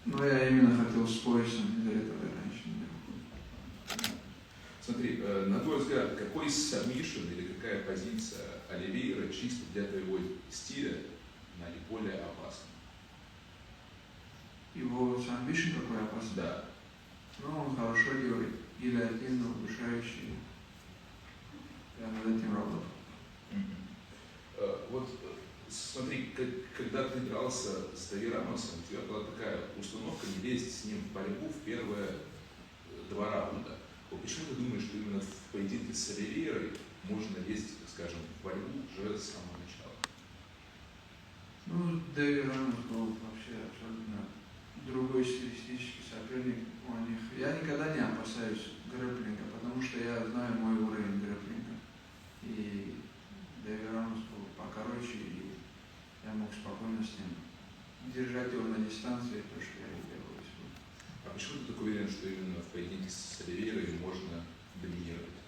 Ну, я именно хотел с поясом, из-за этого я раньше не делал. Смотри, на твой взгляд, какой сабмишн или какая позиция Оливейра чисто для твоего стиля наиболее опасна? Его сабмишн какой опасный? Да. Ну, он хорошо делает, гильотин, удушающий. Я над этим работал. Вот смотри, когда ты дрался с Тави Рамосом, у тебя была такая установка не лезть с ним в борьбу в первые 2 раунда. Вот почему ты думаешь, что именно в поединке с Оливейрой можно лезть, так скажем, в борьбу уже с самого начала? Ну, Тави Рамос был вообще абсолютно другой стилистический соперник у них. Я никогда не опасаюсь грэпплинга, потому что я знаю мой уровень грэпплинга. И Тави Рамос был покороче, и я мог спокойно с ним держать его на дистанции, то, что я и делал. А почему ты так уверен, что именно в поединке с Оливейрой можно доминировать?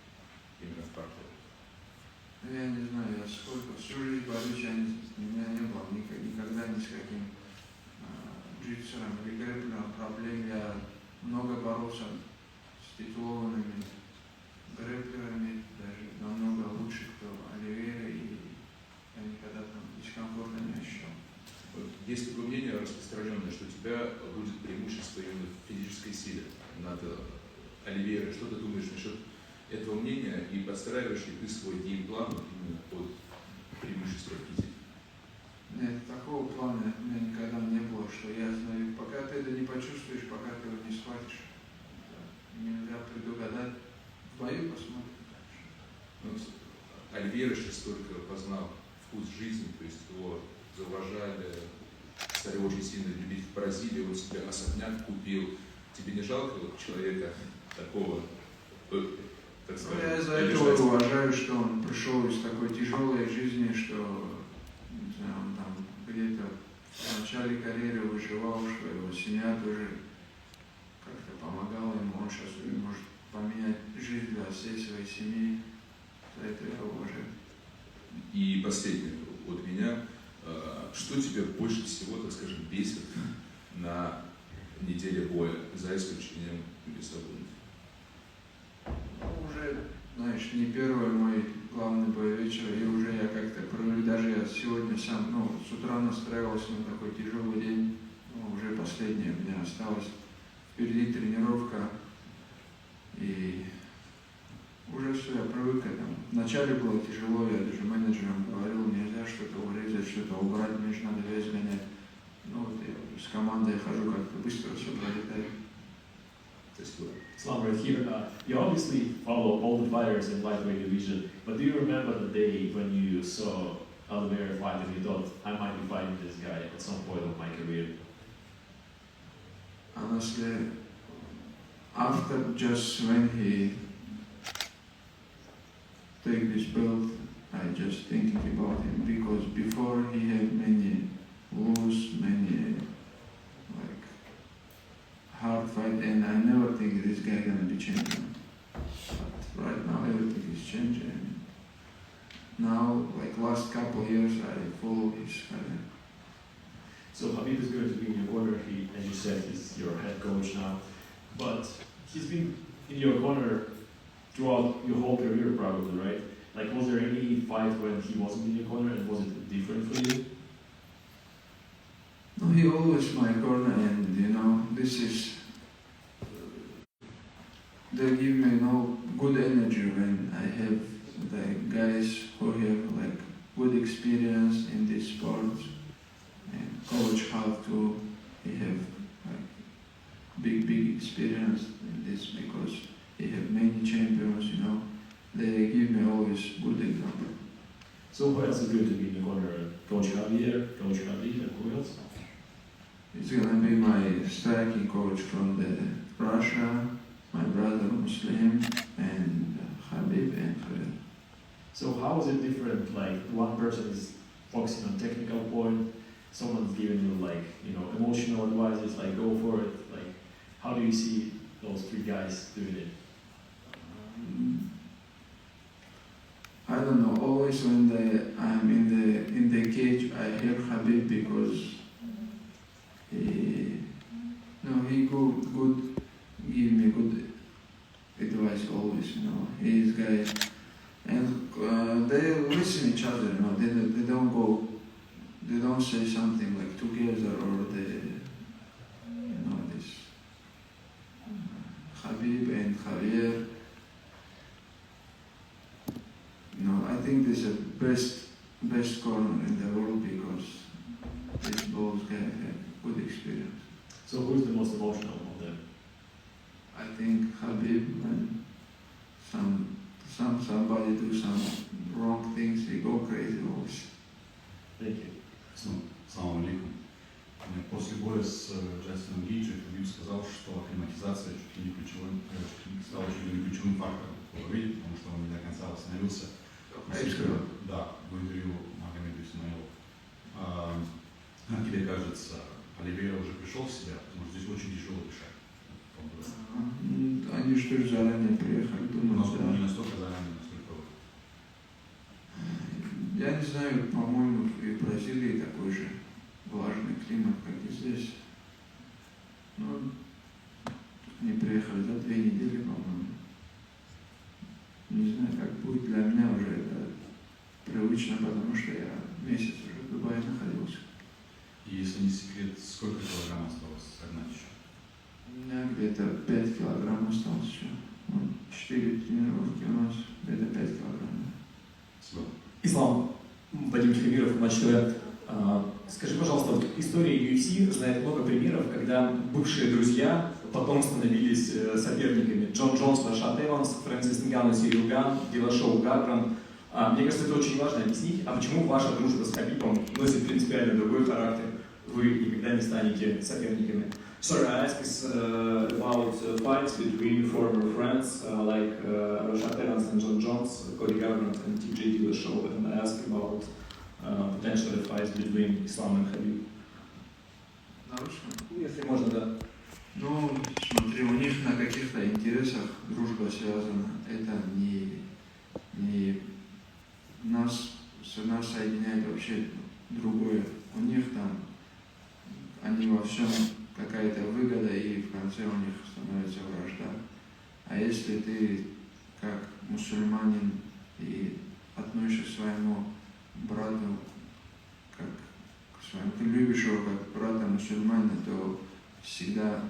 Именно в партере? Ну, я не знаю, я всю жизнь борюсь, у меня не было никогда ни с каким джитсером или грэпплером проблем. Я много боролся с титулованными грэпплерами, даже намного лучше, кто Оливейра, и я никогда там дискомфорта не ощущал. Вот есть такое мнение распространенное, что у тебя будет преимущество именно в физической силе над Оливейрой. Что ты думаешь насчет этого мнения и подстраиваешь ли ты свой геймплан именно под преимущество физики? Нет, такого плана у меня никогда не было, что я знаю, пока ты это не почувствуешь, пока ты его не схватишь, нельзя предугадать. В бою посмотрим дальше. Ну, Оливейра сейчас только познал вкус жизни, то есть его зауважали, стали очень сильно любить в Бразилии, вот себе особняк купил. Тебе не жалко человека такого, так сказать? Ну, я за этого уважаю, что он пришел из такой тяжелой жизни, что не знаю, он там где-то в начале карьеры выживал, что его семья тоже как-то помогала ему, он сейчас может поменять жизнь для всей своей семьи, за это я уважаю. И последнее от меня. Что тебя больше всего, так скажем, бесит на неделе боя, за исключением весовых? Ну, уже, знаешь, не первый мой главный бой вечера, и уже я как-то привык, даже я сегодня сам, с утра настраивался на такой тяжелый день, уже последнее у меня осталось, впереди тренировка, и уже все, я привык к этому. Вначале было тяжело, я даже менеджерам говорил, нельзя что-то урезать, что-то убрать, мне же надо вес гонять. Ну вот я с командой хожу, как-то быстро все пролетает. Islam, right here. You obviously follow all the fighters in lightweight division, but do you remember the day when you saw Oliveira fight and you thought, I might be fighting this guy at some point of my career? Honestly, after just when he take this belt, I just thinking about him, because before he had many lose, many hard fight, and I never think this guy gonna be champion. But right now everything is changing. Now, last couple years, I follow his career. So Habib is going to be in your corner. He, as you said, he's your head coach now, but he's been in your corner throughout your whole career, probably, right? Was there any fight when he wasn't in your corner, and was it different for you? No, he always my corner, and this is, they give me good energy when I have the guys who have good experience in this sport, and coach have to, he have big experience in this, because he have many champions, they give me always good example. So who else is going to be in the corner? Coach Javier, Coach Habib, and who else? It's gonna be my striking coach from Russia, my brother Muslim, and Habib and Khalid. So how is it different? One person is focusing on technical point, someone's giving you emotional advices, go for it. How do you see those three guys doing it? I don't know. Always when I'm in the cage, I hear Habib, because he good give me good advice always. He is guy, and they listen each other. They don't go, they don't say something together, or this Habib and Javier. I think this is the best corner in the world, because So who's the most emotional of them? I think Habib, when somebody do some wrong things, he go crazy always. Thank you. Салам алейкум. После боя с Джастином Гейджем Хабиб сказал, что акклиматизация стала чуть ли не ключевым фактором в победе, потому что он не до конца восстановился. Да, в интервью Магомеду Исмаилу. Как тебе кажется, Оливейра уже пришел в себя, потому что здесь очень тяжело дышать. Они что ж заранее приехали, думаю, да. Не настолько заранее, насколько вы. Я не знаю, по-моему, и в Бразилии такой же влажный климат, как и здесь. Ну, они приехали за 2 недели, по-моему. Не знаю, как будет. Для меня уже это привычно, потому что я месяц уже в Дубае находился. И если не секрет, сколько килограмм осталось согнать еще? У меня где-то 5 килограмм осталось еще. 4 тренировки у нас, где-то 5 килограмм. Спасибо. Ислам, Вадим Тихомиров, Матч ТВ. Скажи, пожалуйста, вот история UFC знает много примеров, когда бывшие друзья потом становились соперниками. Джон Джонс, Рашад Эванс, Фрэнсис Нганну, Сирил Ган, Диллашоу, Гарбранд. Мне кажется, это очень важно объяснить. А почему ваша дружба с Хабибом носит принципиально другой характер? Вы никогда не станете соперниками. Sorry, I ask is about fights between former friends like Rashad Evans and John Jones, Cody Garbrandt and TJ Dillashaw, and I ask about potential fights between Islam and Khabib. Если можно, да. Ну, смотри, у них на каких-то интересах дружба связана. Это не нас соединяет вообще другое. У них там, они во всем какая-то выгода, и в конце у них становится вражда. А если ты как мусульманин и относишься к своему брату, как к своему, ты любишь его как брата мусульманина, то всегда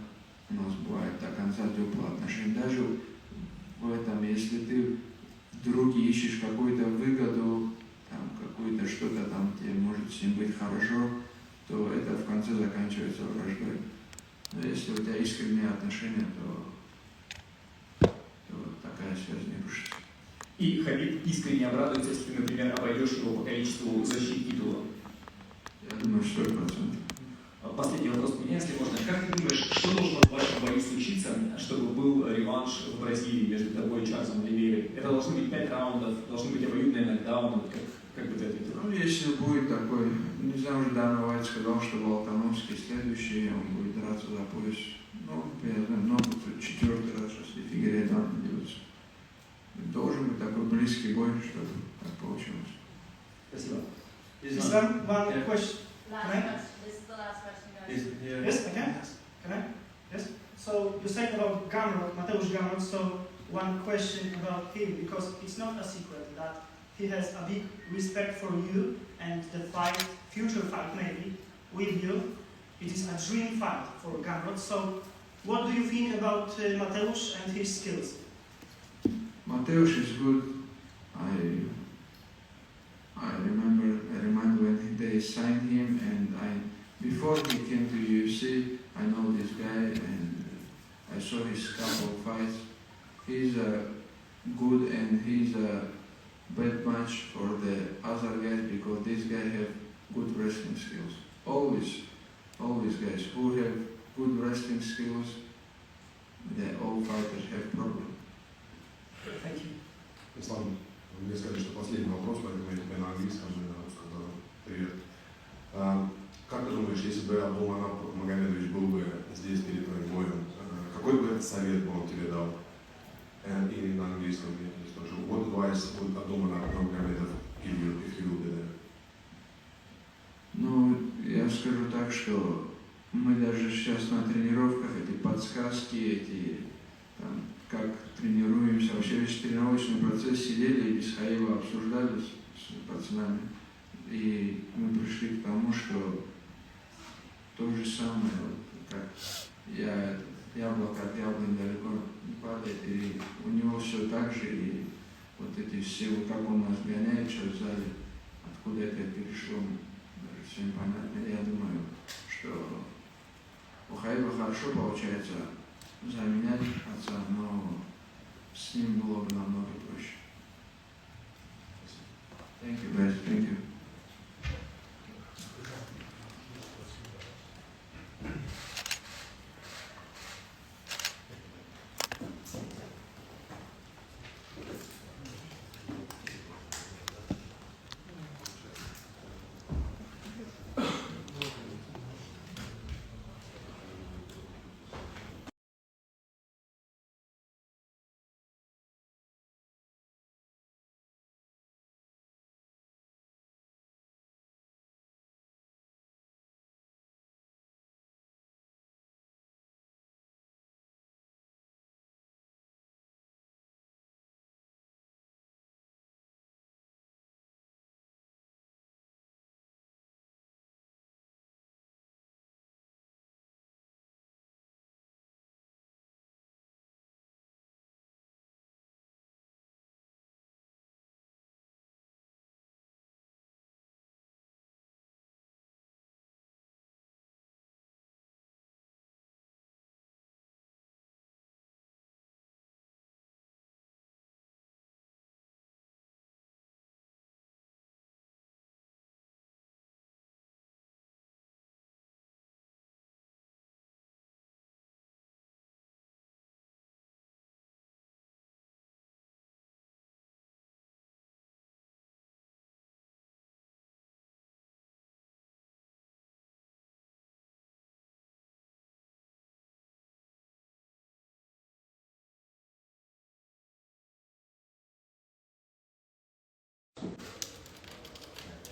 у нас бывает до конца теплые отношения. Даже в этом, если ты вдруг ищешь какую-то выгоду, там, какую-то что-то там, тебе может с ним быть хорошо, то это в конце заканчивается враждой. Но если у тебя искренние отношения, то такая связь не рушится. И Хабиб искренне обрадуется, если ты, например, обойдешь его по количеству защит титула. Я думаю, 100%. Последний вопрос у меня, если можно. Как ты думаешь, что должно в вашем бою случиться, чтобы был реванш в Бразилии между тобой и Чарльзом Оливейрой? Это должны быть 5 раундов, должны быть обоюдные нокдауны. Как бы ты ответил? Ну, если будет такой, не знаю, уже Дана Уайт сказал, что Волконовский следующий, он будет драться за пояс. Ну, я знаю, но 4-й раз, если Фигуейредо найдется. Должен быть такой близкий бой, чтобы так получилось. Спасибо. Islam, one question. Last question. This is the last question, guys. Yes, I can ask. Can I? Yes. So you said about Gamrot, Mateusz Gamrot. So one question about him, because it's not a secret that he has a big respect for you and the fight, future fight maybe, with you. It is a dream fight for Gamrot. So what do you think about Mateusz and his skills? Mateusz is good. I remember when they signed him, and before he came to UFC, I know this guy and I saw his couple of fights. He's good, and he's a bad match for the other guys because these guys have good wrestling skills. All these guys who have good wrestling skills, all fighters have problems. Thank you. Ислам, вы мне сказали, что последний вопрос, поэтому я тебе на английском и на русском задам. Привет. Как ты думаешь, если бы Абдулманап Магомедович был бы здесь перед твоим боем, какой бы совет бы он тебе дал? И на английском есть тоже. What advice would Abdulmanap Magomedov give you if you will be there? Ну, я скажу так, что мы даже сейчас на тренировках, эти подсказки, эти там, как тренируемся, вообще весь тренировочный процесс сидели и без Хаева обсуждали с пацанами. И мы пришли к тому, что то же самое, вот, как яблоко от яблони далеко не падает, и у него все так же, и вот эти все, вот как он нас гоняет сейчас в зале, откуда это перешло, даже всем понятно. Я думаю, что у Хаева Ибра хорошо получается заменять отца, но с ним было бы намного проще. Thank you, guys. Thank you.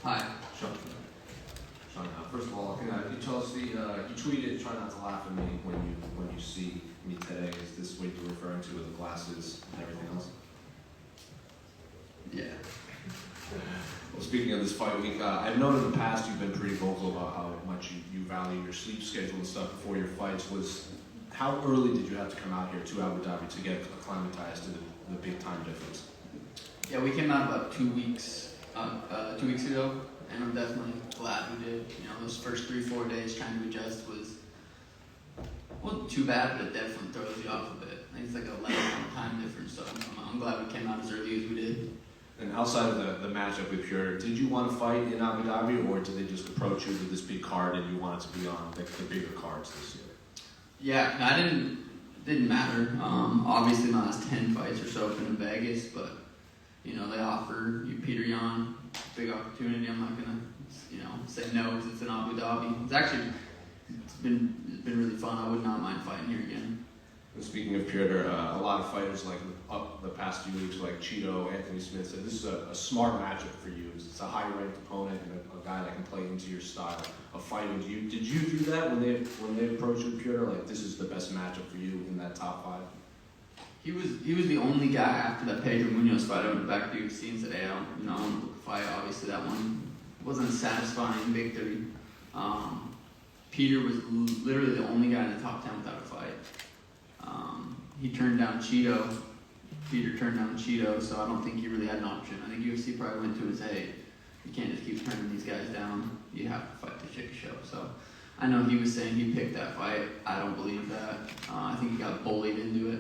Hi, Sean. Sean, first of all, can you tell us you tweeted, try not to laugh at me when you see me today. Is this what you're referring to with the glasses and everything else? Yeah. Well, speaking of this fight week, I've known in the past you've been pretty vocal about how much you value your sleep schedule and stuff before your fights. How early did you have to come out here to Abu Dhabi to get acclimatized to the big time difference? Yeah, we came out about 2 weeks. 2 weeks ago, and I'm definitely glad we did. You know, those first 3-4 days trying to adjust wasn't too bad, but it definitely throws you off a bit. I think it's like a 11-hour time difference, so I'm glad we came out as early as we did. And outside of the matchup with Pure, did you want to fight in Abu Dhabi, or did they just approach you with this big card and you wanted to be on the bigger cards this year? Yeah, no, it didn't matter. Obviously, my last 10 fights or so have been in Vegas, but you know, they offer you Peter Yan, big opportunity. I'm not gonna, say no because it's in Abu Dhabi. It's been really fun. I would not mind fighting here again. And speaking of Peter, a lot of fighters like up the past few weeks, like Cheeto, Anthony Smith, said this is a smart matchup for you. It's a high-ranked opponent and a guy that can play into your style of fighting. Did you do that when they approached you, Peter? Like this is the best matchup for you in that top 5? He was the only guy after that Pedro Munoz fight. I went back to UFC and said, hey, I want to fight. Obviously, that one wasn't a satisfying victory. Peter was literally the only guy in the top 10 without a fight. He turned down Cheeto. Peter turned down Cheeto, so I don't think he really had an option. I think UFC probably went to his, hey, you can't just keep turning these guys down. You have to fight to shake a show. So I know he was saying he picked that fight. I don't believe that. I think he got bullied into it.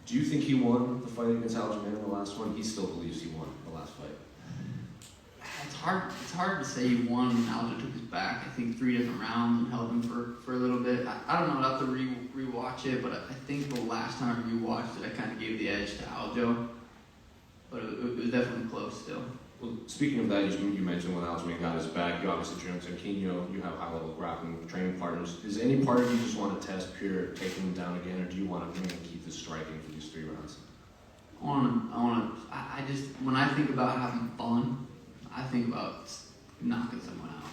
Do you think he won the fight against Aljamain in the last one? He still believes he won the last fight. It's hard to say he won when Aljo took his back. I think 3 different rounds and held him for a little bit. I don't know. I'll have to rewatch it, but I think the last time I rewatched it, I kind of gave the edge to Aljo. But it was definitely close still. Well, speaking of that, you mentioned when Aljamain got his back, you obviously trained Sanquinho, you have high-level grappling training partners. Is any part of you just want to test Pure, taking him down again, or do you want to keep this striking for these 3 rounds? I just, when I think about having fun, I think about knocking someone out.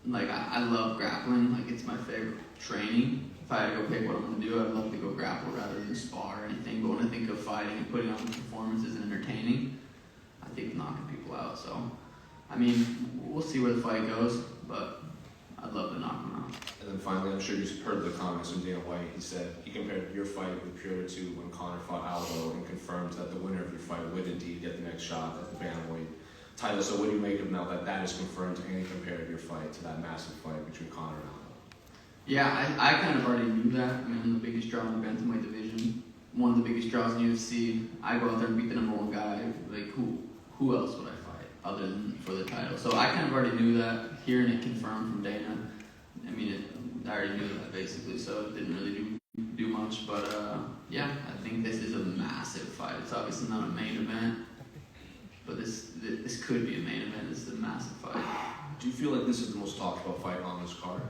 Like, I love grappling, like it's my favorite training. If I had to go pick what I'm going to do, I'd love to go grapple rather than spar or anything. But when I think of fighting and putting on performances and entertaining, I think knocking people out. So, I mean, we'll see where the fight goes, but I'd love to knock him out. And then finally, I'm sure you've heard the comments from Dana White. He said he compared your fight with Pure to when Conor fought Aldo and confirmed that the winner of your fight would indeed get the next shot at the bantamweight title. So what do you make of now that is confirmed and he compared your fight to that massive fight between Conor and Aldo? Yeah, I kind of already knew that. I mean, I'm the biggest draw in the bantamweight division. One of the biggest draws in UFC. I go out there and beat the number one guy. Like, who else would I fight other than for the title? So I kind of already knew that. Hearing it confirmed from Dana, I mean, I already knew that basically, so it didn't really do much. But yeah, I think this is a massive fight. It's obviously not a main event, but this could be a main event. This is a massive fight. Do you feel like this is the most talked about fight on this card?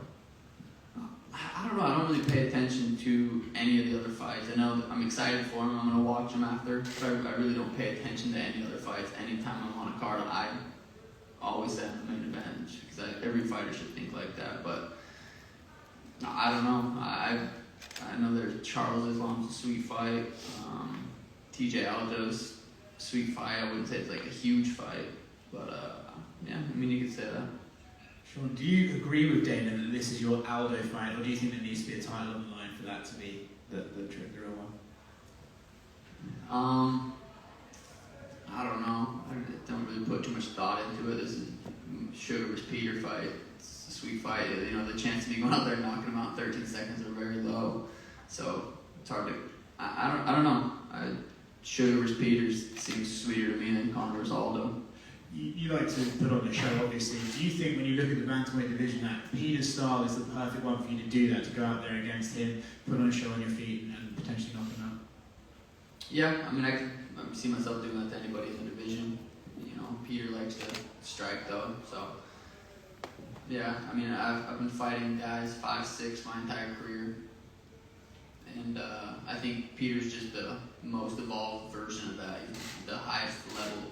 I don't know. I don't really pay attention to any of the other fights. I know I'm excited for them. I'm going to watch them after. But I really don't pay attention to any other fights. Anytime I'm on a card, I always say I'm the main event. Because every fighter should think like that. But I don't know. I know there's Charles Islam's a sweet fight. TJ Aldo's a sweet fight. I wouldn't say it's like a huge fight. But yeah, I mean, you could say that. Sean, do you agree with Dana that this is your Aldo fight, or do you think there needs to be a title on the line for that to be the real one? I don't know. I don't really put too much thought into it. This is Sugar vs. Peter fight. It's a sweet fight. You know, the chance of me going out there and knocking him out in 13 seconds are very low. So it's hard to. I don't know. Sugar vs. Peter seems sweeter to me than Conor vs. Aldo. You like to put on a show, obviously. Do you think when you look at the bantamweight division that Peter's style is the perfect one for you to do that, to go out there against him, put on a show on your feet and potentially knock him out? Yeah, I mean, I can see myself doing that to anybody in the division. You know, Peter likes to strike though, so yeah. I mean, I've been fighting guys 5'6" my entire career, and I think Peter's just the most evolved version of that. He's the highest level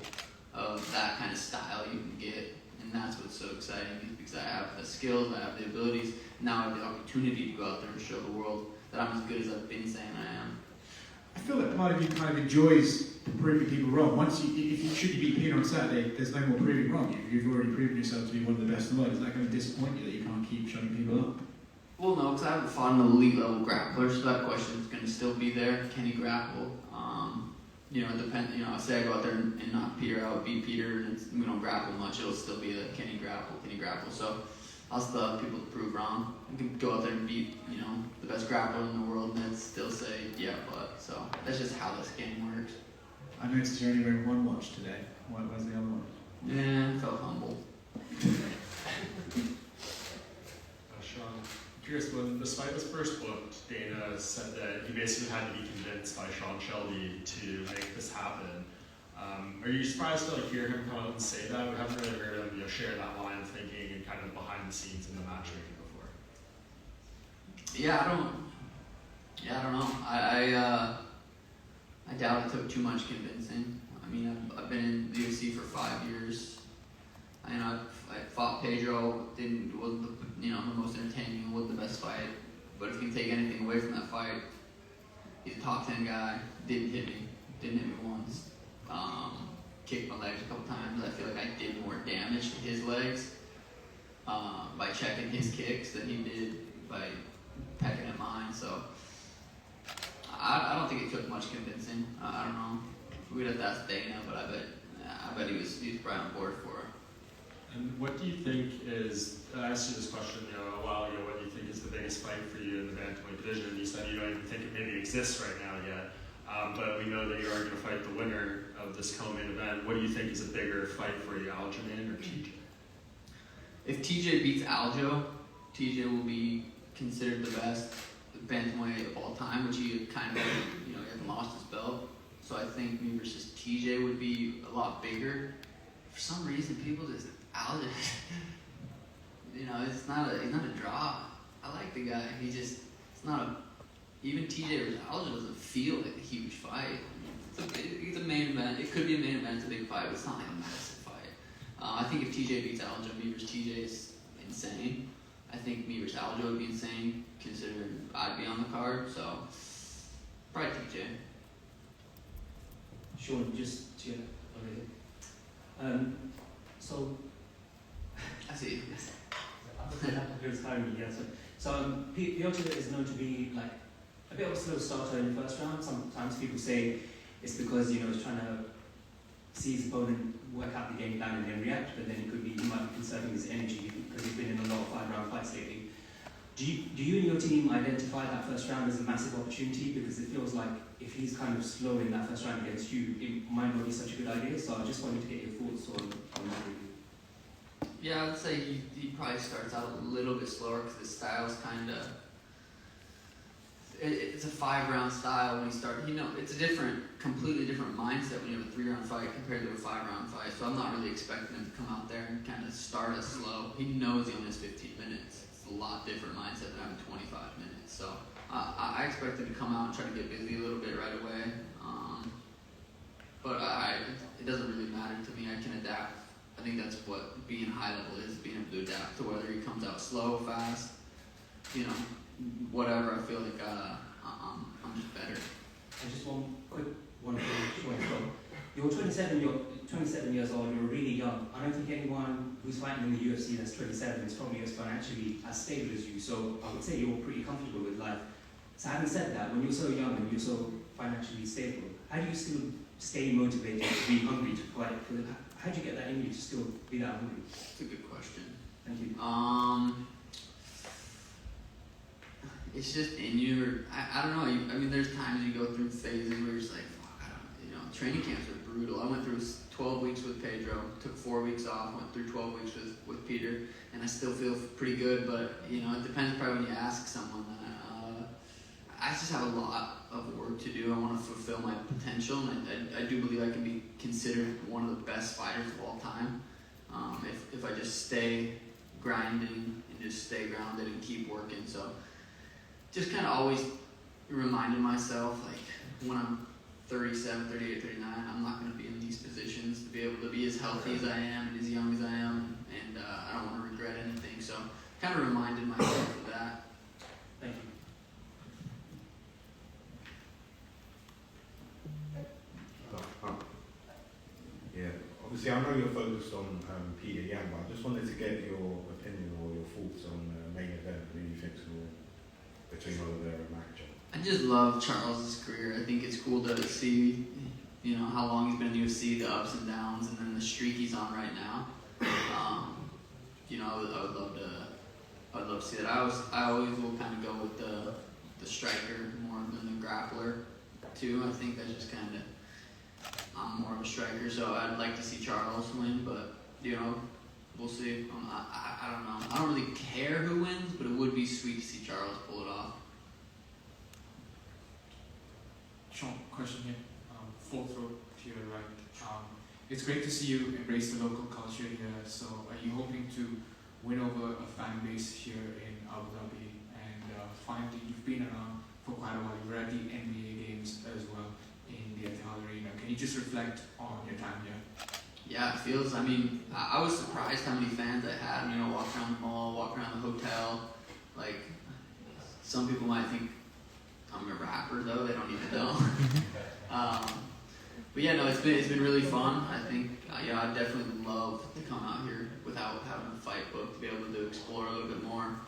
of that kind of style you can get, and that's what's so exciting, because I have the skills, I have the abilities, now I have the opportunity to go out there and show the world that I'm as good as I've been saying I am. I feel like part of you kind of enjoys proving people wrong. Should you beat Peter on Saturday, there's no more proving wrong. You've already proven yourself to be one of the best in the world. Is that going to disappoint you that you can't keep showing people up? Well, no, because I haven't fought an elite level grappler, so that question is going to still be there. Can he grapple? You know, it depends. You know, say I go out there and knock Peter out, beat Peter, and we don't grapple much. It'll still be a can he grapple? Can he grapple? So I'll still have people to prove wrong. I can go out there and beat, you know, the best grappler in the world, and then still say yeah, but. So that's just how this game works. I noticed you're only wearing one watch today. Where's the other one? Yeah, I felt humble. Sean, I'm curious, when this fight was first booked, Dana said that he basically had to be convinced by Sean Shelby to make this happen. Are you surprised to hear him come out and say that? We haven't really heard him share that line of thinking and kind of behind the scenes in the matchmaking before. Yeah, I don't know. I doubt it took too much convincing. I mean, I've been in the UFC for 5 years. I fought Pedro. Wasn't the most entertaining. Wasn't the best fight. But if you can take anything away from that fight, he's a top 10 guy. Didn't hit me once. Kicked my legs a couple times. I feel like I did more damage to his legs by checking his kicks than he did by pecking at mine. So I don't think it took much convincing. I don't know. We'd have to ask Dana, but I bet he was right on board for it. And what do you think is, I asked you this question a while ago, what do you think is the biggest fight for you in the bantamweight division? And you said you don't even think it maybe exists right now yet. But we know that you are going to fight the winner of this co-main event. What do you think is a bigger fight for you, Aljamain or TJ? If TJ beats Aljo, TJ will be considered the best bantamweight of all time, which he kind of, he hasn't lost his belt. So I think me versus TJ would be a lot bigger. For some reason, people just Aljo, he's not a draw. I like the guy. It's not a. Even TJ versus Aljo doesn't feel like a huge fight. It's a main event. It could be a main event. It's a big fight, but it's not like a massive fight. I think if TJ beats Aljo, me versus TJ is insane. I think me versus Aljo would be insane, considering I'd be on the card. So probably TJ. Sean, just to so I see. Piotr is known to be like a bit of a slow starter in the first round. Sometimes people say it's because he's trying to see his opponent work out the game plan and then react, but then he might be conserving his energy because he's been in a lot of 5-round fights lately. Do you and your team identify that first round as a massive opportunity? Because it feels like if he's kind of slow in that first round against you, it might not be such a good idea. So I just wanted to get your thoughts on that really. Yeah, I would say he probably starts out a little bit slower because his style's kind of... It's a 5-round style when he starts. It's a completely different mindset when you have a 3-round fight compared to a 5-round fight. So I'm not really expecting him to come out there and kind of start us slow. He knows he only has 15 minutes. It's a lot different mindset than having 25 minutes. So I expect him to come out and try to get busy a little bit right away. But it doesn't really matter to me. I can adapt. I think that's what being high level is, being able to adapt to whether he comes out slow, fast, whatever. I feel like I'm just better. And just one quick one thing. You're 27 years old, you're really young. I don't think anyone who's fighting in the UFC that's 27 is probably as financially as stable as you, so I would say you're pretty comfortable with life. So having said that, when you're so young and you're so financially stable, how do you still stay motivated to be hungry to fight? How do you get that in you to still be that hungry? It's a good question. Thank you. It's just in you. I don't know. I mean, there's times you go through phases where you're just like, fuck, training camps are brutal. I went through 12 weeks with Pedro, took 4 weeks off, went through 12 weeks with Peter, and I still feel pretty good, but, it depends probably when you ask someone. I just have a lot of work to do. I want to fulfill my potential, and I do believe I can be considered one of the best fighters of all time if I just stay grinding and just stay grounded and keep working. So just kind of always reminding myself, like, when I'm 37, 38, 39, I'm not going to be in these positions to be able to be as healthy as I am and as young as I am, and I don't want to regret anything. So kind of reminded myself of that. Thank you. Yeah, obviously I know you're focused on Peter Yan, but I just wanted to get your opinion or your thoughts on the main event. Who you think's between Oliveira and Makhachev? I just love Charles' career. I think it's cool to see, how long he's been in the UFC, the ups and downs, and then the streak he's on right now. I would love to see that. I always will kind of go with the striker more than the grappler too. I think that's just kind of, I'm more of a striker, so I'd like to see Charles win, but we'll see. I don't know. I don't really care who wins, but it would be sweet to see Charles pull it off. Sean, question here. Full throat to your right. It's great to see you embrace the local culture here. So, are you hoping to win over a fan base here in Abu Dhabi? And finally, you've been around for quite a while. You were at the NBA games as well in the Etihad Arena. Can you just reflect on your time here? Yeah, it feels. I was surprised how many fans I had. Walk around the mall, walk around the hotel. Like, some people might think I'm a rapper, though they don't even know. But yeah, no, it's been really fun. I think I definitely love to come out here without having a fight book, to be able to explore a little bit more.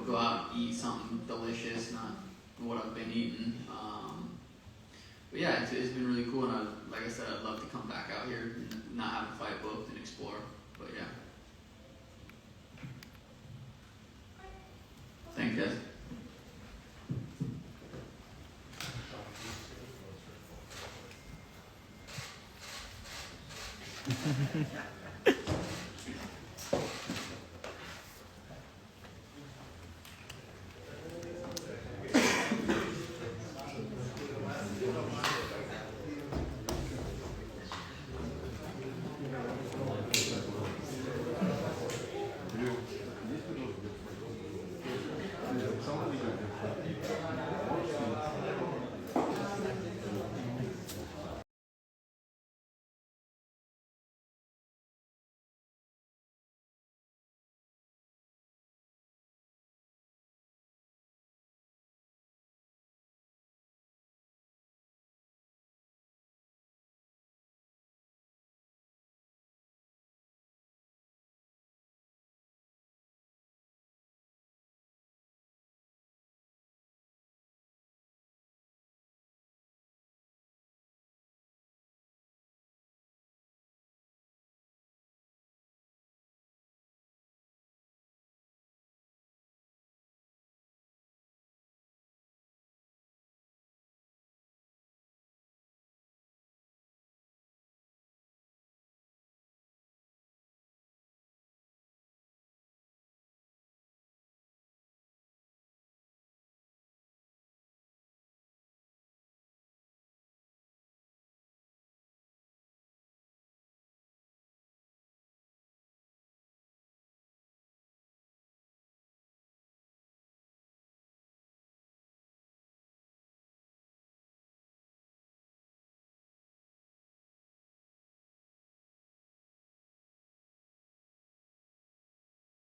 Go out and eat something delicious, not what I've been eating. But yeah, it's been really cool, and like I said, I'd love to come back out here and not have a fight booked and explore. But yeah. Thanks, guys.